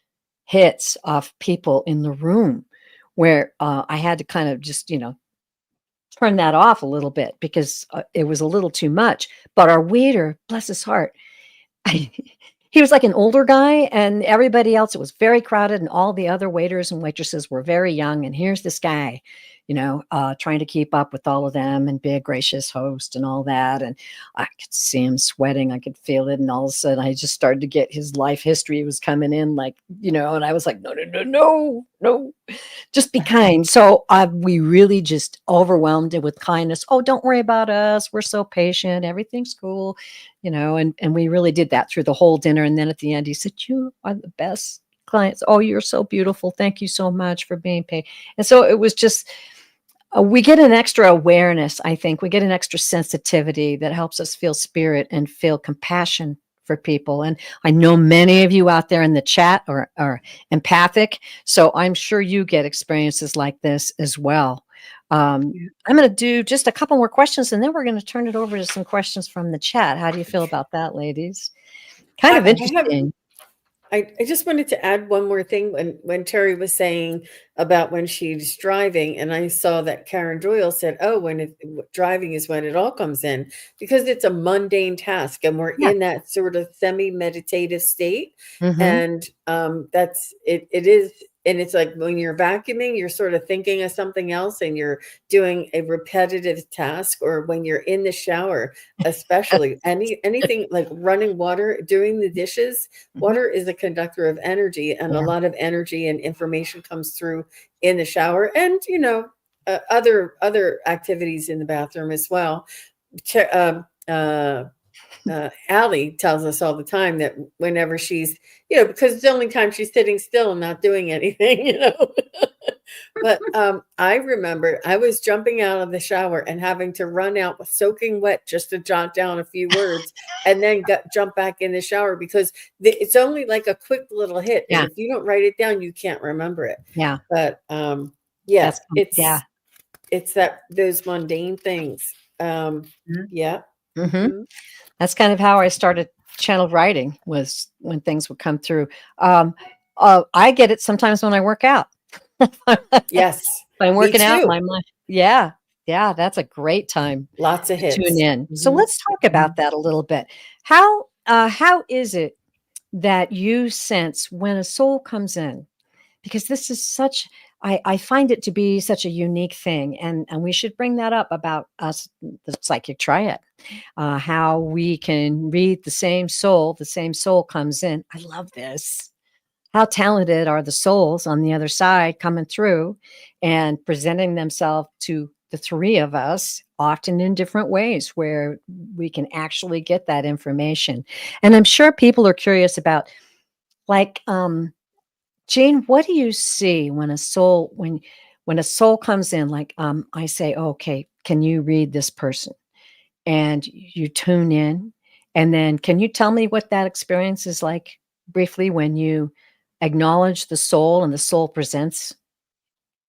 hits off people in the room where I had to kind of just, turn that off a little bit because it was a little too much. But our waiter, bless his heart, he was like an older guy, and everybody else, it was very crowded, and all the other waiters and waitresses were very young. And here's this guy, trying to keep up with all of them and be a gracious host and all that. And I could see him sweating. I could feel it. And all of a sudden, I just started to get his life history was coming in, and I was like, no, no, no, no, no, just be kind. So we really just overwhelmed it with kindness. "Oh, don't worry about us. We're so patient. Everything's cool." And we really did that through the whole dinner. And then at the end, he said, "You are the best clients. Oh, you're so beautiful. Thank you so much for being paid." And so it was just, we get an extra awareness. I think we get an extra sensitivity that helps us feel spirit and feel compassion for people. And I know many of you out there in the chat are empathic. So I'm sure you get experiences like this as well. I'm going to do just a couple more questions, and then we're going to turn it over to some questions from the chat. How do you feel about that, ladies? Kind of interesting. I just wanted to add one more thing when Terri was saying about when she's driving, and I saw that Karen Doyle said, "Oh, driving is when it all comes in," because it's a mundane task, and we're Yeah. in that sort of semi-meditative state, Mm-hmm. and that's it. It is, and it's like when you're vacuuming, you're sort of thinking of something else, and you're doing a repetitive task, or when you're in the shower, especially anything like running water, doing the dishes. Water is a conductor of energy, and a Yeah. lot of energy and information comes through in the shower, and other activities in the bathroom as well. Allie tells us all the time that whenever she's, because it's the only time she's sitting still and not doing anything. But I remember I was jumping out of the shower and having to run out with soaking wet just to jot down a few words, and then jump back in the shower because it's only like a quick little hit. And Yeah. if you don't write it down, you can't remember it. Yeah. But yeah, Yeah. it's those mundane things. Yeah. Mm-hmm. Mhm. That's kind of how I started channeled writing, was when things would come through. I get it sometimes when I work out. Yes. I'm Me working out, too. my mind. Yeah. Yeah. That's a great time Lots of to tune hits. in. So Mhm. let's talk about that a little bit. How is it that you sense when a soul comes in? Because this is I find it to be such a unique thing. And we should bring that up about us, the psychic triad, how we can read the same soul comes in. I love this. How talented are the souls on the other side coming through and presenting themselves to the three of us, often in different ways where we can actually get that information. And I'm sure people are curious about, like, Jane, what do you see when a soul comes in? Like, I say, "Oh, okay, can you read this person?" And you tune in, and then can you tell me what that experience is like briefly when you acknowledge the soul and the soul presents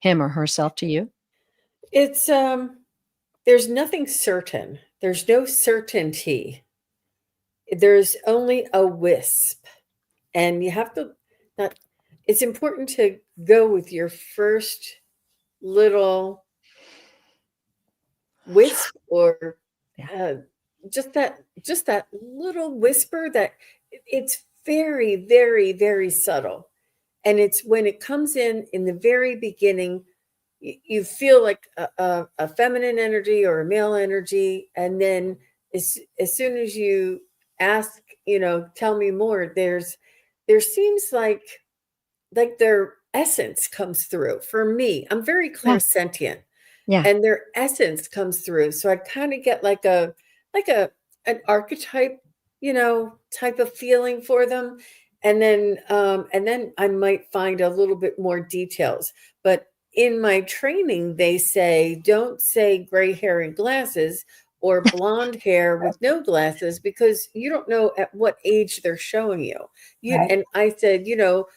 him or herself to you? It's there's nothing certain. There's no certainty. There's only a wisp. And you have to not it's important to go with your first little wisp, or Yeah. uh, just that little whisper that it's very, very, very subtle. And it's when it comes in the very beginning, you feel like a feminine energy or a male energy, and then as soon as you ask, tell me more, there seems like their essence comes through. For me, I'm very Yeah. clairsentient, Yeah. and their essence comes through. So I kind of get like a an archetype, type of feeling for them. And then I might find a little bit more details. But in my training, they say, don't say gray hair and glasses or blonde hair with no glasses, because you don't know at what age they're showing you. Right. And I said, your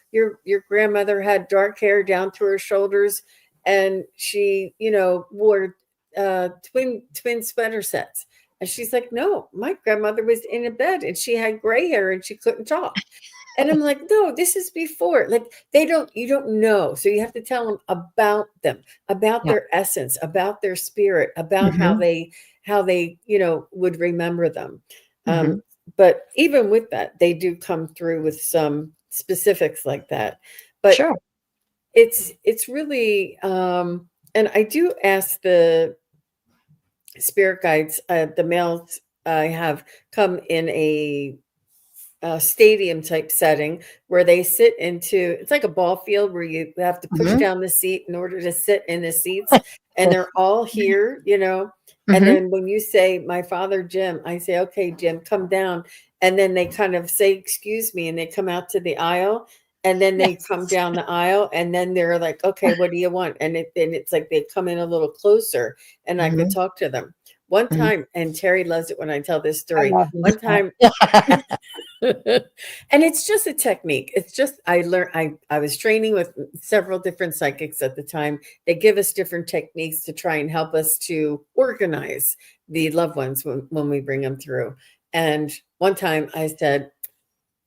grandmother had dark hair down to her shoulders, and she, wore twin sweater sets. And she's like, no, my grandmother was in a bed and she had gray hair and she couldn't talk. And I'm like, no, this is before. Like, you don't know. So you have to tell them, about Yeah. their essence, about their spirit, about Mhm. how they, would remember them. Mhm. But even with that, they do come through with some specifics like that. But Sure. it's really, and I do ask the spirit guides, the males I have come in a stadium type setting where they sit into, it's like a ball field where you have to push Mhm. down the seat in order to sit in the seats, and they're all here, and Mhm. then when you say, my father Jim, I say, okay Jim, come down, and then they kind of say excuse me, and they come out to the aisle, and then they come Yes. down the aisle, and then they're like, okay, what do you want? And it's like they come in a little closer, and I could Mhm. talk to them. One Mhm. time, and Terry loves it when I tell this I story. love this One part. time, and it's just a technique. It's just, I learned, I was training with several different psychics at the time. They give us different techniques to try and help us to organize the loved ones when we bring them through. And one time I said,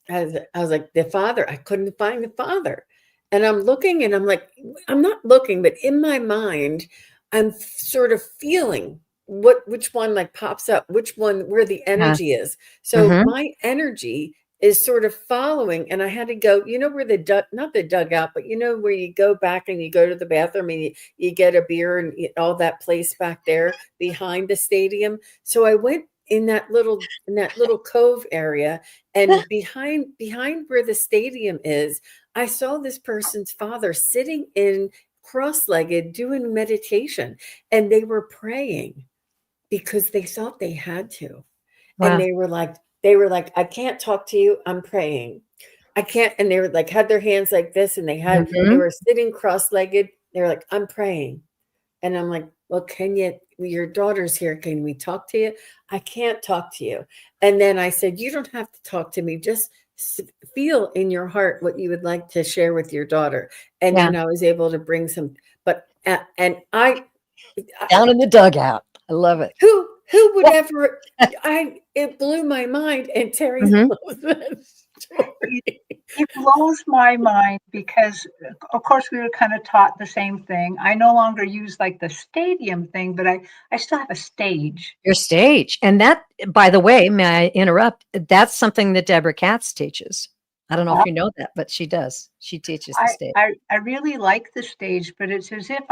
I was like, the father, I couldn't find the father. And I'm looking and I'm like, I'm not looking, but in my mind, I'm sort of feeling which one like pops up, which one, where the Yeah. energy is. So Mhm. my energy is sort of following, and I had to go, where not the dugout, but where you go back and you go to the bathroom and you get a beer and all that place back there behind the stadium. So I went in that little cove area, and behind where the stadium is, I saw this person's father sitting in cross-legged doing meditation, and they were praying because they thought they had to. And Wow. they were like, I can't talk to you. I'm praying. I can't. And they were like, had their hands like this, and they Mhm. were sitting cross-legged. They're like, I'm praying. And I'm like, well, your daughter's here. Can we talk to you? I can't talk to you. And then I said, you don't have to talk to me. Just feel in your heart what you would like to share with your daughter. And Yeah. then I was able to bring some, but, and I Down in the dugout. I love it. who would Yeah. ever, it blew my mind. And Terry Mhm. loves that It, story. it blows my mind because, of course, we were kind of taught the same thing. I no longer use like the stadium thing, but I still have a stage. Your stage. And that, by the way, may I interrupt? That's something that Deborah Katz teaches. I don't know if you know that, but she does. She teaches the I, stage. I I really like the stage, but it's if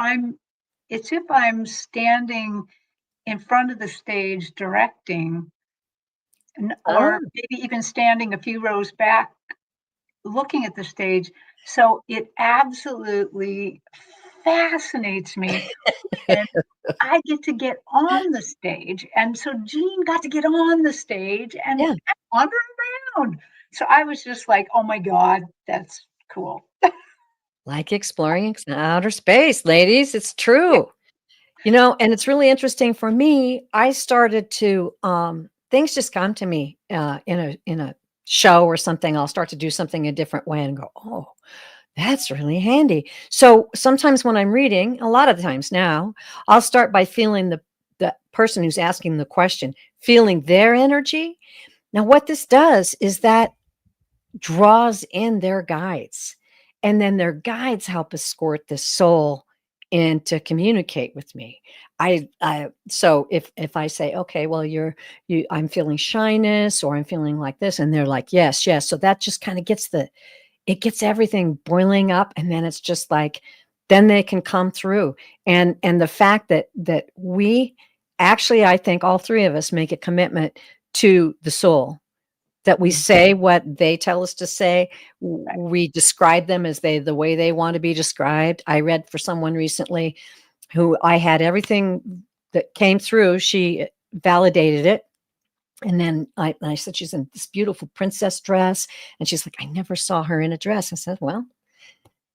I'm standing in front of the stage directing, Oh, or maybe even standing a few rows back looking at the stage. So it absolutely fascinates me when I get to get on the stage. And so Jean got to get on the stage and yeah. wander around. So I was just like, oh my God, that's cool. Like exploring outer space, ladies. It's Yeah. true. And it's really interesting for me. I started to things just come to me in a show or something. I'll start to do something a different way and go, "Oh, that's really handy." So sometimes when I'm reading, a lot of the times now, I'll start by feeling the person who's asking the question, feeling their energy. Now, what this does is that draws in their guides, and then their guides help escort the soul in to communicate with me. So if I say, okay, well, I'm feeling shyness, or I'm feeling like this, and they're like, yes, yes. So that just kind of gets everything boiling up, and then it's just like, then they can come through. And the fact that we actually, I think all three of us make a commitment to the soul, that we say what they tell us to say. We describe them as the way they want to be described. I read for someone recently who I had everything that came through. She validated it. And then I said, she's in this beautiful princess dress. And she's like, I never saw her in a dress. I said, well,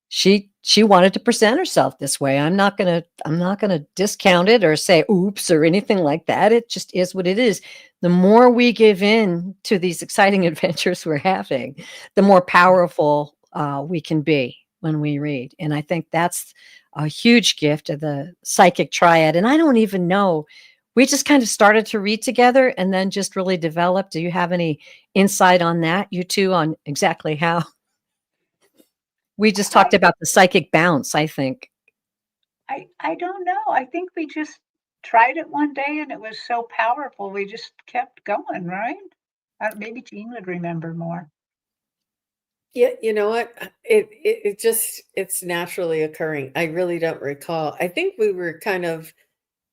she wanted to present herself this way. I'm not gonna discount it or say oops or anything like that. It just is what it is. The more we give in to these exciting adventures we're having, the more powerful we can be when we read. And I think that's a huge gift of the psychic triad. And I don't even know. We just kind of started to read together and then just really developed. Do you have any insight on that, you two, on exactly how? We just talked about the psychic bounce, I think. I don't know. I think we just tried it one day and it was so powerful. We just kept going, right? Maybe Jean would remember more. Yeah, you know what? It just it's naturally occurring. I really don't recall. I think we were kind of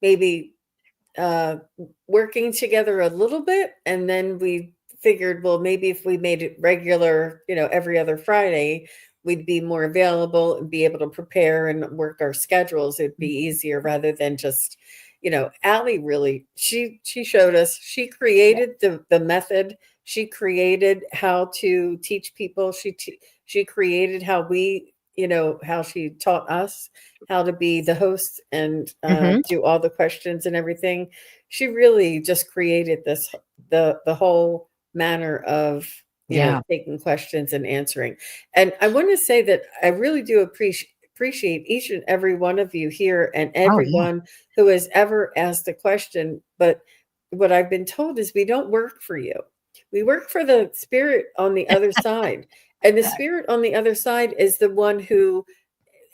maybe working together a little bit, and then we figured, well, maybe if we made it regular, every other Friday, we'd be more available and be able to prepare and work our schedules. It'd be easier rather than just, Allie really, she showed us, she created the method. She created how to teach people. She created how we, how she taught us how to be the host and do all the questions and everything. She really just created the whole manner of taking questions and answering. And I want to say that I really do appreciate each and every one of you here and everyone who has ever asked a question. But what I've been told is we don't work for you. We work for the spirit on the other side. And the spirit on the other side is the one who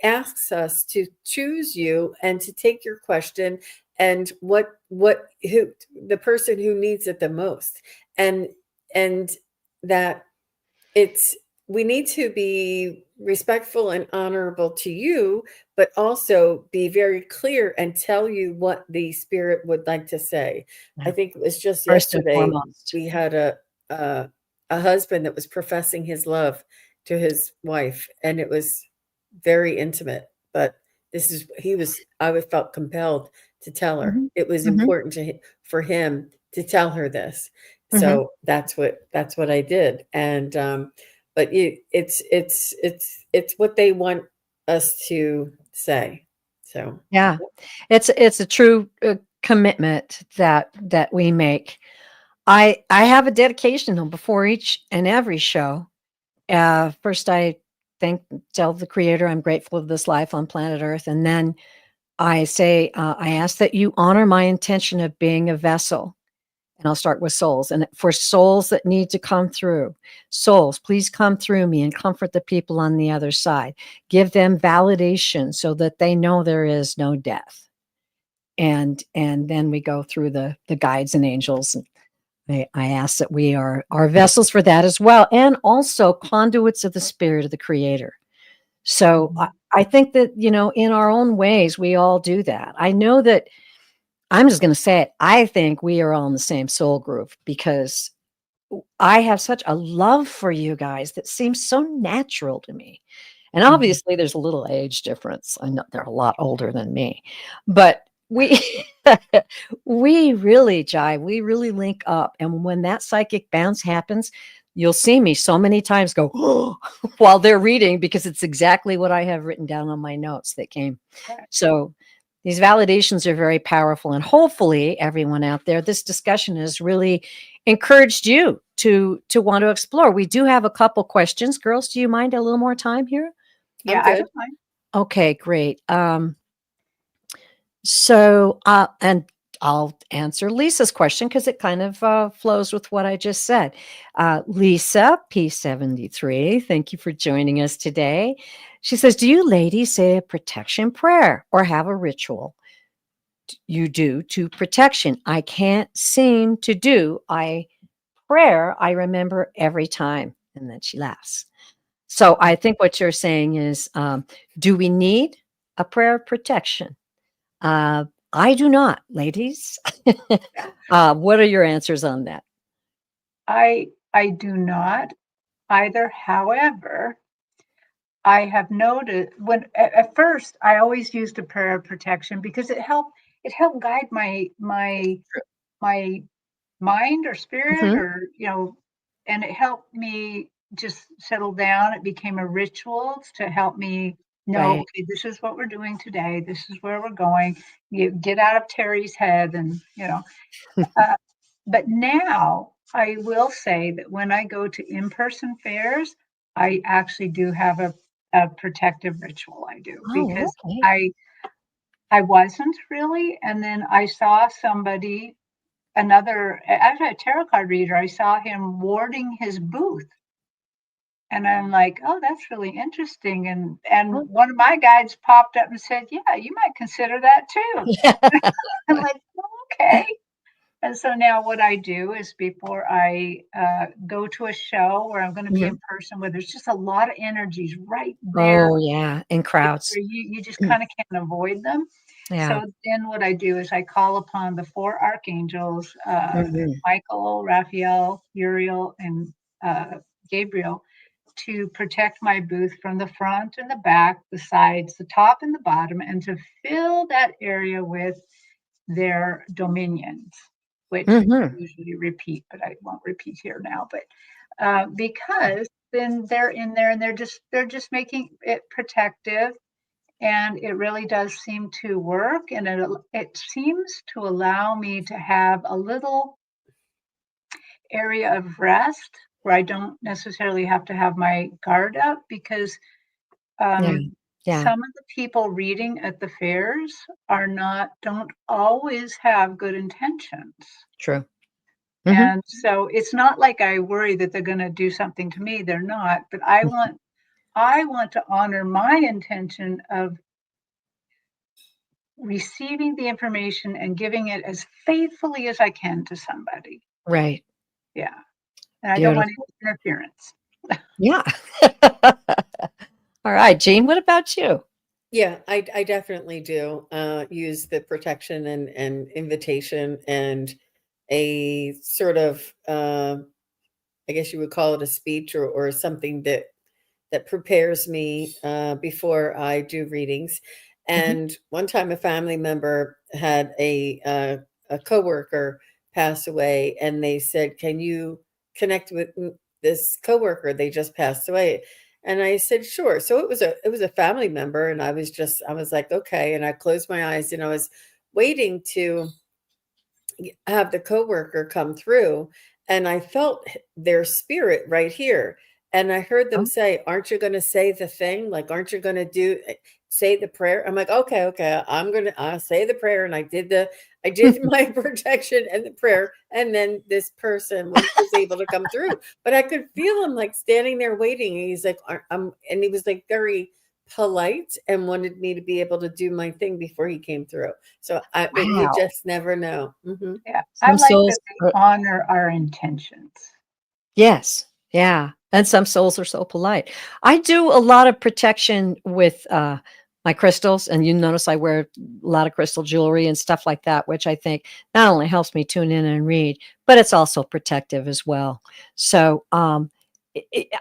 asks us to choose you and to take your question and who the person who needs it the most. And that we need to be respectful and honorable to you, but also be very clear and tell you what the spirit would like to say. I think it was just First and yesterday foremost. we had a husband that was professing his love to his wife, and it was very intimate. But I felt compelled to tell her. It was important for him to tell her this. So that's what I did. And but it's what they want us to say. So Yeah, it's a true commitment that we make. I have a dedication though before each and every show. First, I tell the Creator I'm grateful of this life on planet Earth, and then I say I ask that you honor my intention of being a vessel. And I'll start with souls. And for souls that need to come through, souls, please come through me and comfort the people on the other side. Give them validation so that they know there is no death. And then we go through the guides and angels. I ask that we are vessels for that as well, and also conduits of the spirit of the Creator. So I think that, in our own ways, we all do that. I know that I'm just going to say it. I think we are all in the same soul groove because I have such a love for you guys that seems so natural to me. And obviously there's a little age difference. I know they're a lot older than me, but we we really jive. We really link up. And when that psychic bounce happens, you'll see me so many times go while they're reading, because it's exactly what I have written down on my notes that came. So these validations are very powerful, and hopefully everyone out there, this discussion has really encouraged you to want to explore. We do have a couple questions. Girls, do you mind a little more time here? Yeah, I don't mind. Okay, great. So, and I'll answer Lisa's question because it kind of flows with what I just said. Lisa, P73, thank you for joining us today. She says, do you ladies say a protection prayer or have a ritual you do to protection? I can't seem to do prayer. I remember every time. And then she laughs. So I think what you're saying is, do we need a prayer of protection? I do not, ladies. What are your answers on that? I do not either. However, I have noted when at first I always used a prayer of protection because it helped guide my mind or spirit, Mhm. or and it helped me just settle down. It became a ritual to help me know, Right. okay, this is what we're doing today, this is where we're going. You get out of Terry's head, and uh, but now I will say that when I go to in-person fairs, I actually do have a protective ritual I do, Oh, because okay. I wasn't really, and then I saw somebody, actually a tarot card reader, I saw him warding his booth. And I'm like, oh, that's really interesting. And Oh. one of my guides popped up and said, yeah, you might consider that too. I'm like, "Oh, okay." And so now what I do is, before I go to a show where I'm going to be Mhm. in person, where there's just a lot of energies right there, Oh, yeah, in crowds. where you just Mm. kind of can't avoid them. Yeah. So then what I do is I call upon the four archangels, Mhm. Michael, Raphael, Uriel, and Gabriel, to protect my booth from the front and the back, the sides, the top and the bottom, and to fill that area with their dominions, which I Mhm. usually repeat, but I won't repeat here now. But because then they're in there, and they're just making it protective, and it really does seem to work, and it seems to allow me to have a little area of rest where I don't necessarily have to have my guard up, because Yeah. um, Yeah. some of the people reading at the fairs don't always have good intentions. True. Mhm. And so it's not like I worry that they're going to do something to me. They're not, but I want to honor my intention of receiving the information and giving it as faithfully as I can to somebody. Right. Yeah. And I don't want Beautiful. any interference. Yeah. All right, Jean, what about you? Yeah, I definitely do use the protection and invitation and a sort of I guess you would call it a speech or something that prepares me before I do readings. Mhm. And one time, a family member had a coworker pass away, and they said, "Can you connect with this coworker? They just passed away." And I said, "Sure." So it was a family member, and I was like, "Okay." And I closed my eyes, and I was waiting to have the coworker come through, and I felt their spirit right here. And I heard them Oh. say, "Aren't you going to say the thing? Like, aren't you going to say the prayer?" I'm like, "Okay, okay, I'll say the prayer." And I did my protection and the prayer, and then this person was able to come through. But I could feel him like standing there waiting, and he's like, and he was like very polite and wanted me to be able to do my thing before he came through. But you Wow. just never know. Yeah. I Some like souls that they honor our intentions. yes. Yeah. And some souls are so polite. I do a lot of protection with my crystals, and you notice I wear a lot of crystal jewelry and stuff like that, which I think not only helps me tune in and read, but it's also protective as well. So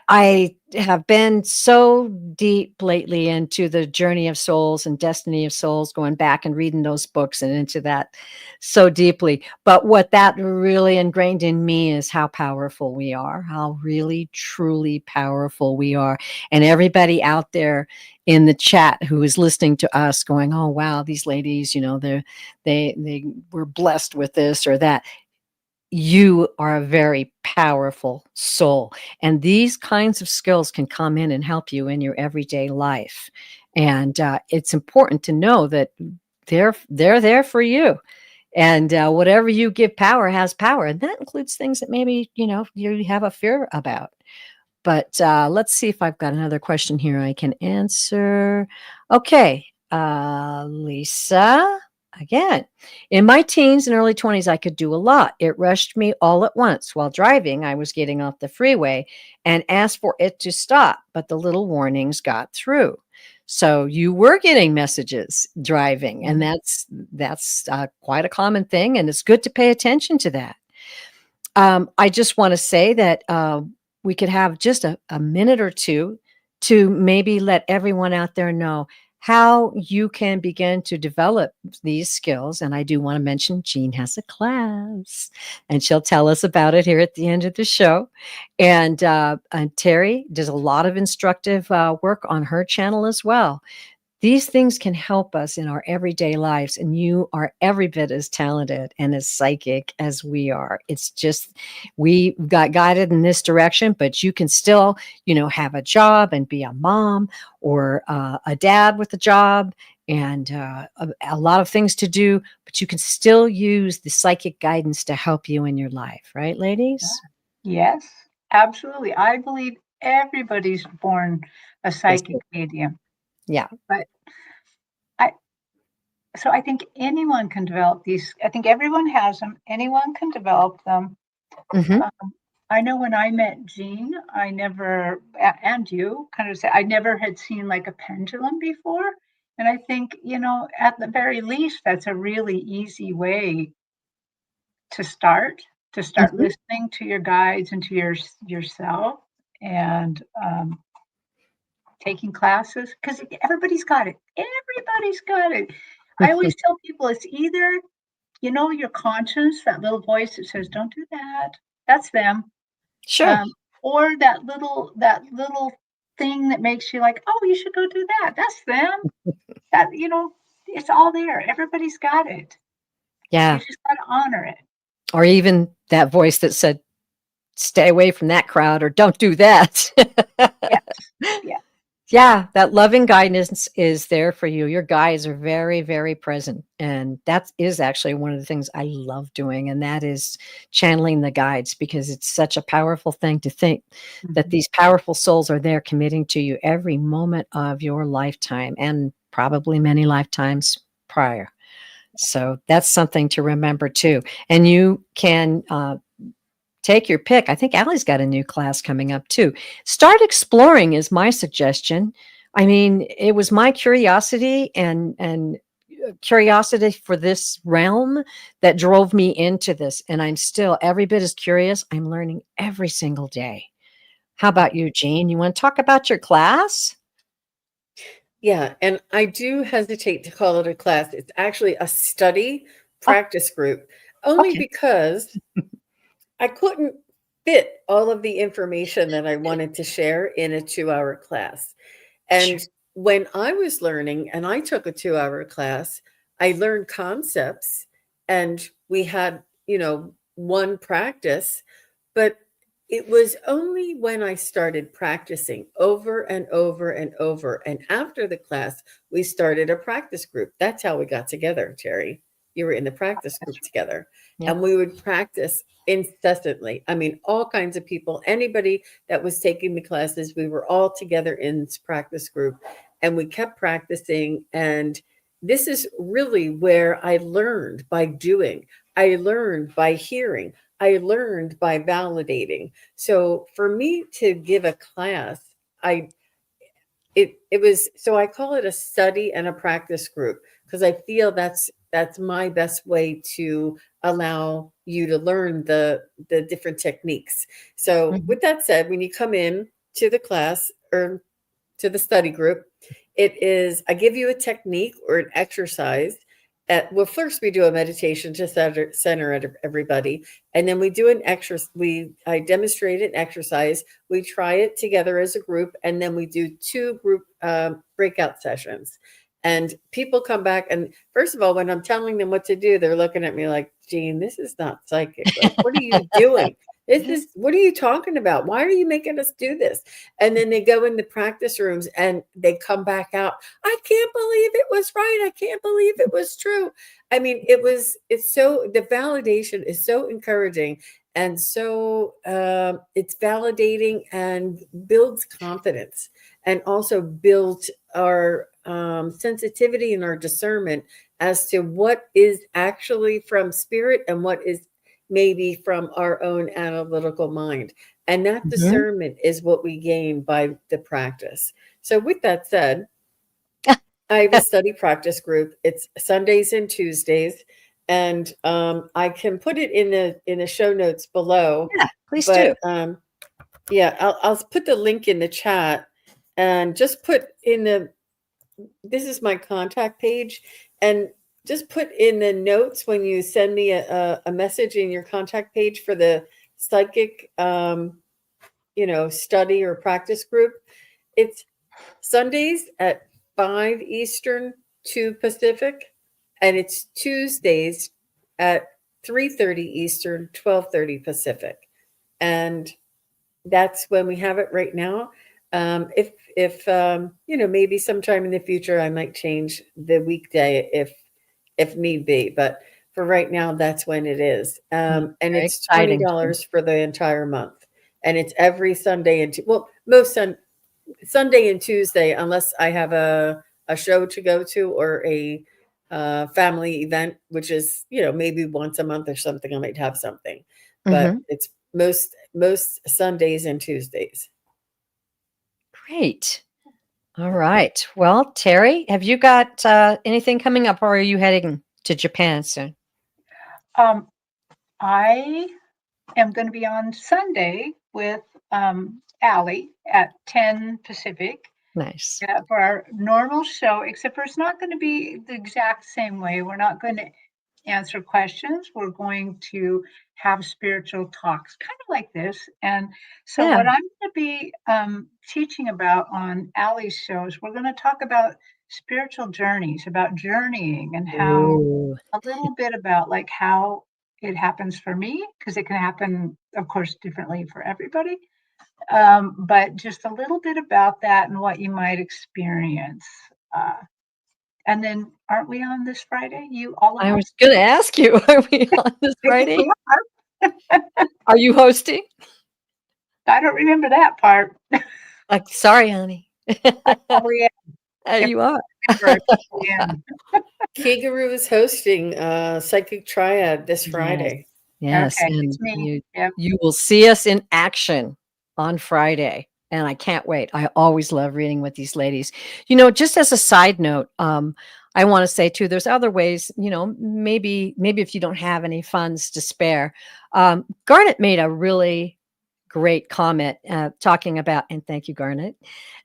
I have been so deep lately into the journey of souls and destiny of souls, going back and reading those books and into that so deeply. But what that really ingrained in me is how powerful we are, how really, truly powerful we are. And everybody out there in the chat who is listening to us going, oh, wow, these ladies, they were blessed with this or that. You are a very powerful soul, and these kinds of skills can come in and help you in your everyday life. And it's important to know that they're there for you. And whatever you give power has power, and that includes things that maybe you have a fear about. But let's see if I've got another question here I can answer. Okay, Lisa, again. In my teens and early 20s, I could do a lot. It rushed me all at once. While driving, I was getting off the freeway and asked for it to stop, but the little warnings got through. So you were getting messages driving, and Mhm. that's quite a common thing, and it's good to pay attention to that. I just want to say that we could have just a minute or two to maybe let everyone out there know how you can begin to develop these skills. And I do want to mention Jean has a class, and she'll tell us about it here at the end of the show. And Terry does a lot of instructive work on her channel as well. These things can help us in our everyday lives, and you are every bit as talented and as psychic as we are. It's just we got guided in this direction, but you can still, have a job and be a mom or a dad with a job and a lot of things to do, but you can still use the psychic guidance to help you in your life, right, ladies? Yes, absolutely. I believe everybody's born a Yes. psychic medium, Yeah. but I so I think anyone can develop these. I think everyone has them. Anyone can develop them. Hmm. I know when I met Jean, I never, and you kind of say, I never had seen like a pendulum before. And I think, at the very least, that's a really easy way to start, Hmm. listening to your guides and to yourself and taking classes because everybody's got it. Everybody's got it. I always tell people it's either, your conscience, that little voice that says, don't do that. That's them. Sure. Um, or that little thing that makes you like, "Oh, you should go do that." That's them. That it's all there. Everybody's got it. You Yeah. just gotta honor it. Or even that voice that said, stay away from that crowd or don't do that. Yes. Yeah. Yeah, that loving guidance is there for you. Your guides are very, very present. And that is actually one of the things I love doing. And that is channeling the guides, because it's such a powerful thing to think that Mhm. these powerful souls are there committing to you every moment of your lifetime and probably many lifetimes prior. So that's something to remember too. And you can take your pick. I think Allie's got a new class coming up too. Start exploring is my suggestion. I mean, it was my curiosity and curiosity for this realm that drove me into this, and I'm still every bit as curious. I'm learning every single day. How about you, Jean? You want to talk about your class? Yeah, and I do hesitate to call it a class. It's actually a study Oh, practice group, only okay. because I couldn't fit all of the information that I wanted to share in a 2-hour class. Sure. And when I was learning, and I took a 2-hour class, I learned concepts and we had, one practice, but it was only when I started practicing over and over and over. And after the class, we started a practice group. That's how we got together, Terry. You were in the practice That's group together. Yeah. And we would practice incessantly. I mean, all kinds of people, anybody that was taking the classes, we were all together in this practice group and we kept practicing. And this is really where I learned by doing, I learned by hearing, I learned by validating. So for me to give a class, I it was, so I call it a study and a practice group because I feel that's my best way to allow you to learn the different techniques. So Mhm. with that said, when you come in to the class or to the study group, it is I give you a technique or an exercise. Well, first we do a meditation to center everybody, and then we do an exercise. I demonstrate an exercise. We try it together as a group, and then we do two group breakout sessions. And people come back, and first of all, when I'm telling them what to do, they're looking at me like, "Gene, this is not psychic. Like, what are you doing? This is what are you talking about? Why are you making us do this?" And then they go in the practice rooms and they come back out. I can't believe it was right. I can't believe it was true. I mean, it's so, the validation is so encouraging and so it's validating and builds confidence and also builds our sensitivity and our discernment as to what is actually from spirit and what is maybe from our own analytical mind. And that Mhm. discernment is what we gain by the practice. So, with that said, I have a study practice group. It's Sundays and Tuesdays, and I can put it in the show notes below. Yeah, please do. But yeah, I'll put the link in the chat, and just put in the. This is my contact page, and just put in the notes when you send me a message in your contact page for the psychic, study or practice group. It's Sundays at 5 Eastern, 2 Pacific, and it's Tuesdays at 3:30 Eastern, 12:30 Pacific. And that's when we have it right now. If maybe sometime in the future I might change the weekday if need be, but for right now that's when it is. And Very it's exciting. $20 for the entire month, and it's every Sunday and most Sunday and Tuesday, unless I have a show to go to or a family event, which is maybe once a month or something. I might have something, but Mhm. it's most Sundays and Tuesdays. Great. All right. Well, Terry, have you got anything coming up, or are you heading to Japan soon? I am going to be on Sunday with Allie at 10 Pacific Nice. for our normal show, except for it's not going to be the exact same way. We're not going to answer questions. We're going to have spiritual talks, kind of like this. And so Yeah. what I'm going to be teaching about on Allie's shows, we're going to talk about spiritual journeys, about journeying, and how Ooh. a little bit about like how it happens for me, because it can happen, of course, differently for everybody. But just a little bit about that and what you might experience. And then aren't we on this Friday? You all of I us? was going to ask you, are we on this I think Friday? we are. Are you hosting? I don't remember that part. Like, sorry, honey. Probably You are. am. Kigaru is hosting Psychic Triad this Friday. Yes, Okay, and it's me. Yep. you will see us in action on Friday, and I can't wait. I always love reading with these ladies. Just as a side note, I want to say too, there's other ways. Maybe if you don't have any funds to spare, Garnet made a really great comment talking about, and thank you, Garnet.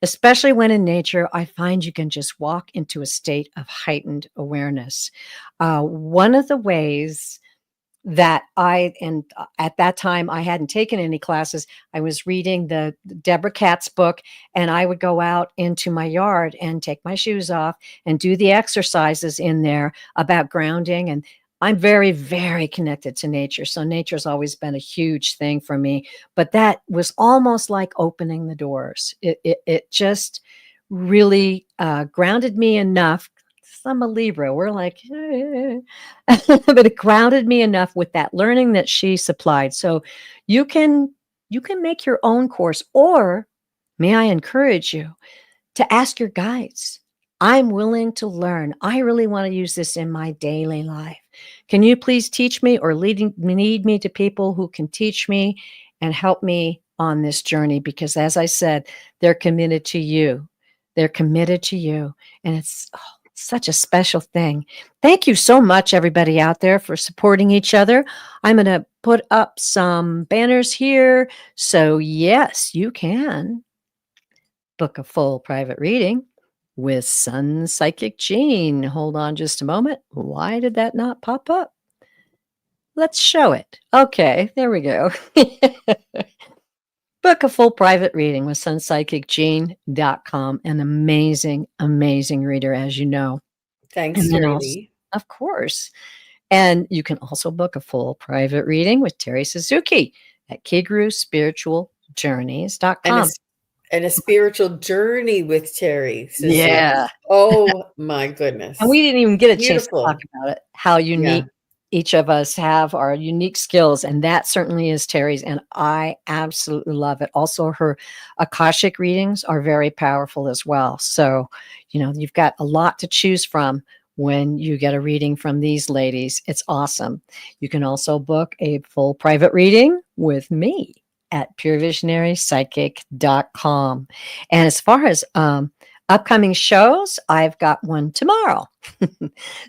Especially when in nature, I find you can just walk into a state of heightened awareness. One of the ways that at that time I hadn't taken any classes. I was reading the Deborah Katz book, and I would go out into my yard and take my shoes off and do the exercises in there about grounding. And I'm very, very connected to nature. So nature's always been a huge thing for me, but that was almost like opening the doors. It just really grounded me enough. I'm a Libra. We're like, but it grounded me enough with that learning that she supplied. So you can make your own course, or may I encourage you to ask your guides. I'm willing to learn. I really want to use this in my daily life. Can you please teach me, or lead me to people who can teach me and help me on this journey? Because as I said, they're committed to you. They're committed to you. And it's such a special thing. Thank you so much, everybody out there, for supporting each other. I'm going to put up some banners here. So yes, you can book a full private reading with Sun Psychic Jean. Hold on just a moment. Why did that not pop up? Let's show it. Okay, there we go. Book a full private reading with sunpsychicjean.com. An amazing, amazing reader, as you know. Thanks, TERI LEE. Of course. And you can also book a full private reading with Terri Suzuki at KigaruSpiritualJourneys.com. And a spiritual journey with Terri Suzuki. Yeah. Oh my goodness. And we didn't even get a chance to Beautiful. talk about it, how unique each of us have our unique skills. And that certainly is Terry's. And I absolutely love it. Also, her Akashic readings are very powerful as well. So, you've got a lot to choose from when you get a reading from these ladies. It's awesome. You can also book a full private reading with me at purevisionarypsychic.com. And as far as Upcoming shows, I've got one tomorrow.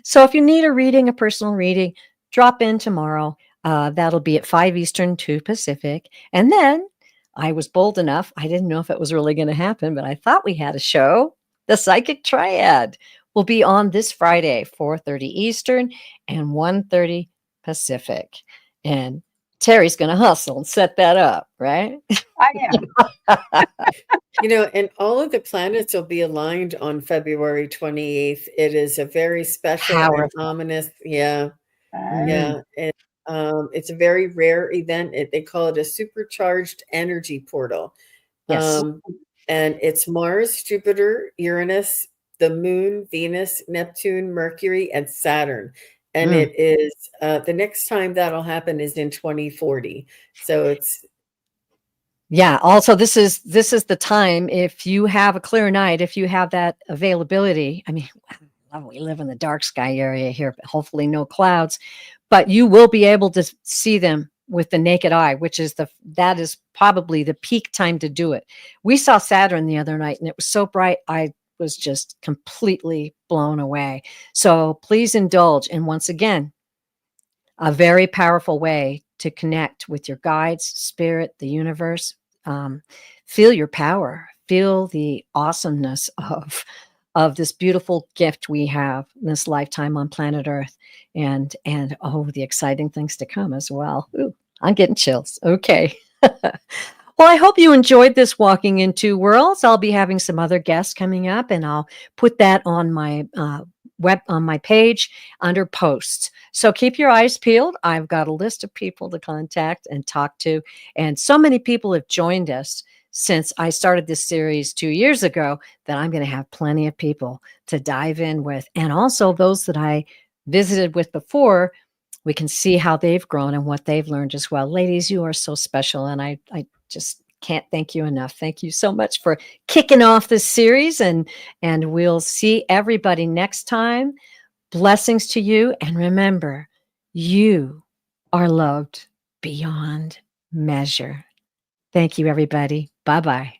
So if you need a reading, a personal reading, drop in tomorrow. That'll be at 5 Eastern, 2 Pacific. And then I was bold enough. I didn't know if it was really going to happen, but I thought we had a show. The Psychic Triad will be on this Friday, 4:30 Eastern and 1:30 Pacific. And Terri's going to hustle and set that up, right? I am. And all of the planets will be aligned on February 28th. It is a very special and Powerful. ominous, yeah. Mm. Yeah, it's a very rare event. They call it a supercharged energy portal. Yes. And it's Mars, Jupiter, Uranus, the Moon, Venus, Neptune, Mercury, and Saturn. And Mm. it is the next time that'll happen is in 2040. So it's Yeah. Also, this is the time, if you have a clear night, if you have that availability. I mean, we live in the dark sky area here, but hopefully no clouds. But you will be able to see them with the naked eye, which is that is probably the peak time to do it. We saw Saturn the other night, and it was so bright, I was just completely blown away. So please indulge. And once again, a very powerful way to connect with your guides, spirit, the universe. Feel your power. Feel the awesomeness of this beautiful gift we have in this lifetime on planet Earth, and the exciting things to come as well. Ooh, I'm getting chills. Okay. Well, I hope you enjoyed this Walking Into Worlds. I'll be having some other guests coming up, and I'll put that on my on my page under posts. So keep your eyes peeled. I've got a list of people to contact and talk to, and so many people have joined us since I started this series 2 years ago that I'm going to have plenty of people to dive in with, and also those that I visited with before. We can see how they've grown and what they've learned as well. Ladies, you are so special, and I just can't thank you enough. Thank you so much for kicking off this series, and we'll see everybody next time. Blessings to you, and remember, you are loved beyond measure. Thank you, everybody. Bye-bye.